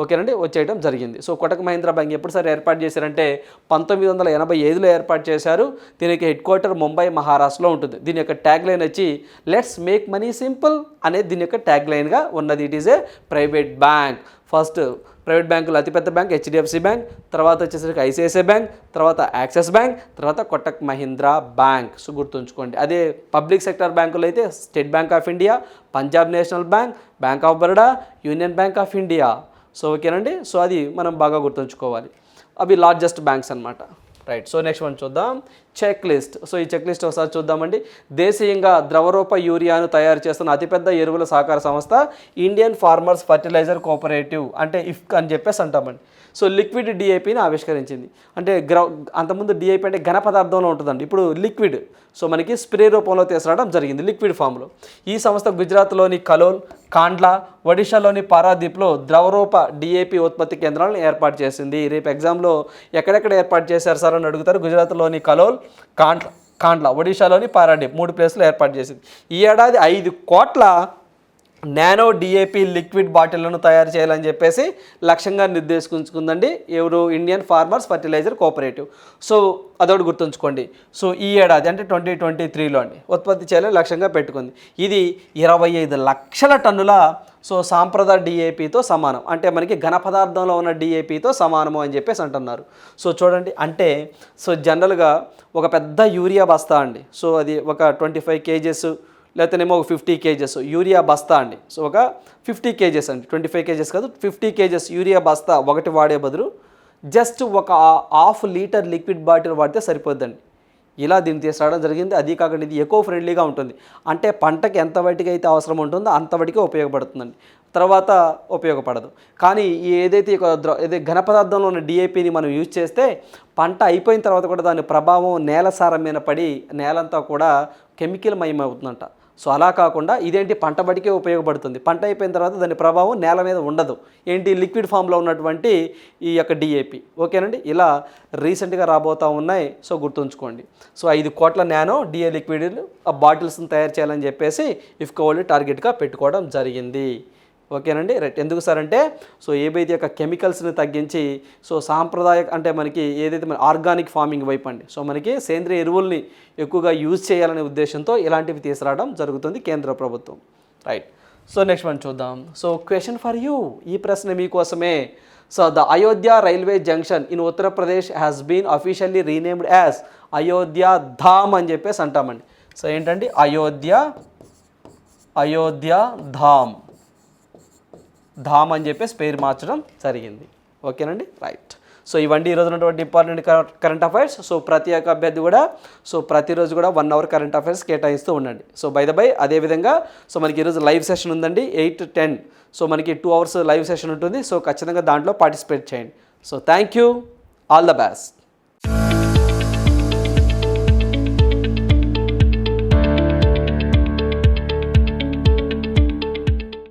ఓకేనండి, వచ్చేయడం జరిగింది. సో కోటక్ మహీంద్రా బ్యాంక్ ఎప్పుడుసారి ఏర్పాటు చేశారంటే 1985లో ఏర్పాటు చేశారు. దీనికి హెడ్ క్వార్టర్ ముంబై, మహారాష్ట్రలో ఉంటుంది. దీని యొక్క ట్యాగ్ లైన్ వచ్చి లెట్స్ మేక్ మనీ సింపుల్ అనేది దీని యొక్క ట్యాగ్ లైన్గా ఉన్నది. It is A private bank. First private బ్యాంకులు అతిపెద్ద బ్యాంక్ హెచ్డిఎఫ్సి బ్యాంక్, తర్వాత వచ్చేసరికి ఐసిఐసిఐ బ్యాంక్, తర్వాత యాక్సిస్ బ్యాంక్, తర్వాత కోటక్ మహీంద్రా బ్యాంక్. సో గుర్తుంచుకోండి. అదే పబ్లిక్ సెక్టర్ బ్యాంకులు అయితే state bank of India, Punjab national bank, bank of Baroda, union bank of India. So ఓకేనండి. సో అది మనం బాగా గుర్తుంచుకోవాలి. అవి లార్జెస్ట్ బ్యాంక్స్ అనమాట. రైట్. సో నెక్స్ట్ వన్ చూద్దాం, చెక్ లిస్ట్. సో ఈ చెక్ లిస్ట్ ఒకసారి చూద్దామండి. దేశీయంగా ద్రవరూప యూరియాను తయారు చేస్తున్న అతిపెద్ద ఎరువుల సహకార సంస్థ ఇండియన్ ఫార్మర్స్ ఫర్టిలైజర్ కోఆపరేటివ్ అంటే ఇఫ్క్ అని చెప్పేసి అంటామండి. సో లిక్విడ్ డిఐపిని ఆవిష్కరించింది. అంటే అంతకుముందు డిఐపి అంటే ఘన పదార్థంలో ఉంటుందండి, ఇప్పుడు లిక్విడ్. సో మనకి స్ప్రే రూపంలో తీసుకురావడం జరిగింది, లిక్విడ్ ఫామ్లో. ఈ సంస్థ గుజరాత్లోని కలోల్, కాండ్లా, ఒడిశాలోని పారాదీప్లో ద్రవరూప డిఏపి ఉత్పత్తి కేంద్రాలను ఏర్పాటు చేసింది. రేపు ఎగ్జామ్లో ఎక్కడెక్కడ ఏర్పాటు చేశారు సార్ అని అడుగుతారు. గుజరాత్లోని కలోల్, కాండ్లా, ఒడిశాలోని పారాదీప్ 3 ప్లేస్లు ఏర్పాటు చేసింది. ఈ ఏడాది 5 కోట్ల నానో డిఏపి లిక్విడ్ బాటిళ్లను తయారు చేయాలని చెప్పేసి లక్ష్యంగా నిర్దేశించుకుందండి ఎవరు, Indian Farmers Fertiliser Cooperative. So అదొకటి గుర్తుంచుకోండి. సో ఈ ఏడాది అంటే 2023లో అండి ఉత్పత్తి చేయాలని లక్ష్యంగా పెట్టుకుంది. ఇది 25 లక్షల టన్నుల సాంప్రదాయ డిఏపితో సమానం. అంటే మనకి ఘన పదార్థంలో ఉన్న డిఏపితో సమానము అని చెప్పేసి అంటున్నారు. సో చూడండి, అంటే జనరల్గా ఒక పెద్ద యూరియా బస్తా అండి. సో అది ఒక 25 kgs లేకపోతేనేమో ఒక 50 kgs యూరియా బస్తా అండి. సో ఒక 50 kgs అండి, 25 kgs కాదు, 50 kgs యూరియా బస్తా ఒకటి వాడే బదులు జస్ట్ ఒక 1/2 లీటర్ లిక్విడ్ బాటిల్ వాడితే సరిపోద్దండి. ఇలా దీన్ని తీసుకురావడం జరిగింది. అది కాకుండా ఇది ఎకో ఫ్రెండ్లీగా ఉంటుంది. అంటే పంటకి ఎంత వాటికి అయితే అవసరం ఉంటుందో అంతవరకే ఉపయోగపడుతుందండి, తర్వాత ఉపయోగపడదు. కానీ ఏదైతే ఘన పదార్థంలో ఉన్న డిఏపిని మనం యూజ్ చేస్తే పంట అయిపోయిన తర్వాత కూడా దాని ప్రభావం నేల సారం మీద పడి నేలంతా కూడా కెమికల్ మయమవుతుందంట. సో అలా కాకుండా ఇదేంటి పంట బడికే ఉపయోగపడుతుంది. పంట అయిపోయిన తర్వాత దాని ప్రభావం నేల మీద ఉండదు. ఏంటి, లిక్విడ్ ఫామ్లో ఉన్నటువంటి ఈ యొక్క డిఏపి. ఓకేనండి, ఇలా రీసెంట్గా రాబోతూ ఉన్నాయి. సో గుర్తుంచుకోండి. సో 5 కోట్ల నానో డిఏ లిక్విడ్ బాటిల్స్ని తయారు చేయాలని చెప్పేసి ఇఫ్కో వాళ్ళు టార్గెట్గా పెట్టుకోవడం జరిగింది. ఓకేనండి, రైట్. ఎందుకు సార్ అంటే ఏవైతే యొక్క కెమికల్స్ని తగ్గించి సాంప్రదాయ అంటే మనకి ఏదైతే మన ఆర్గానిక్ ఫార్మింగ్ వైపు అండి, మనకి సేంద్రియ ఎరువుల్ని ఎక్కువగా యూజ్ చేయాలనే ఉద్దేశంతో ఇలాంటివి తీసుకురావడం జరుగుతుంది కేంద్ర ప్రభుత్వం. రైట్. సో నెక్స్ట్ వన్ చూద్దాం. సో క్వశ్చన్ ఫర్ యూ, ఈ ప్రశ్న మీకోసమే. So the Ayodhya railway junction in Uttar Pradesh has been officially renamed as Ayodhya Dham అని చెప్పేసి అంటామండి. సో ఏంటండి, అయోధ్య ధామ్ అని చెప్పేసి పేరు మార్చడం జరిగింది. ఓకేనండి, రైట్. సో ఇవన్నీ ఈరోజు ఉన్నటువంటి ఇంపార్టెంట్ కరెంట్ అఫైర్స్. సో ప్రతి ఒక్క అభ్యర్థి కూడా ప్రతిరోజు కూడా 1 అవర్ కరెంట్ అఫైర్స్ కేటాయిస్తూ ఉండండి. సో బై ద బై అదేవిధంగా మనకి ఈరోజు లైవ్ సెషన్ ఉందండి 8 to 10. మనకి 2 hours లైవ్ సెషన్ ఉంటుంది. ఖచ్చితంగా దాంట్లో పార్టిసిపేట్ చేయండి. Thank you, all the best.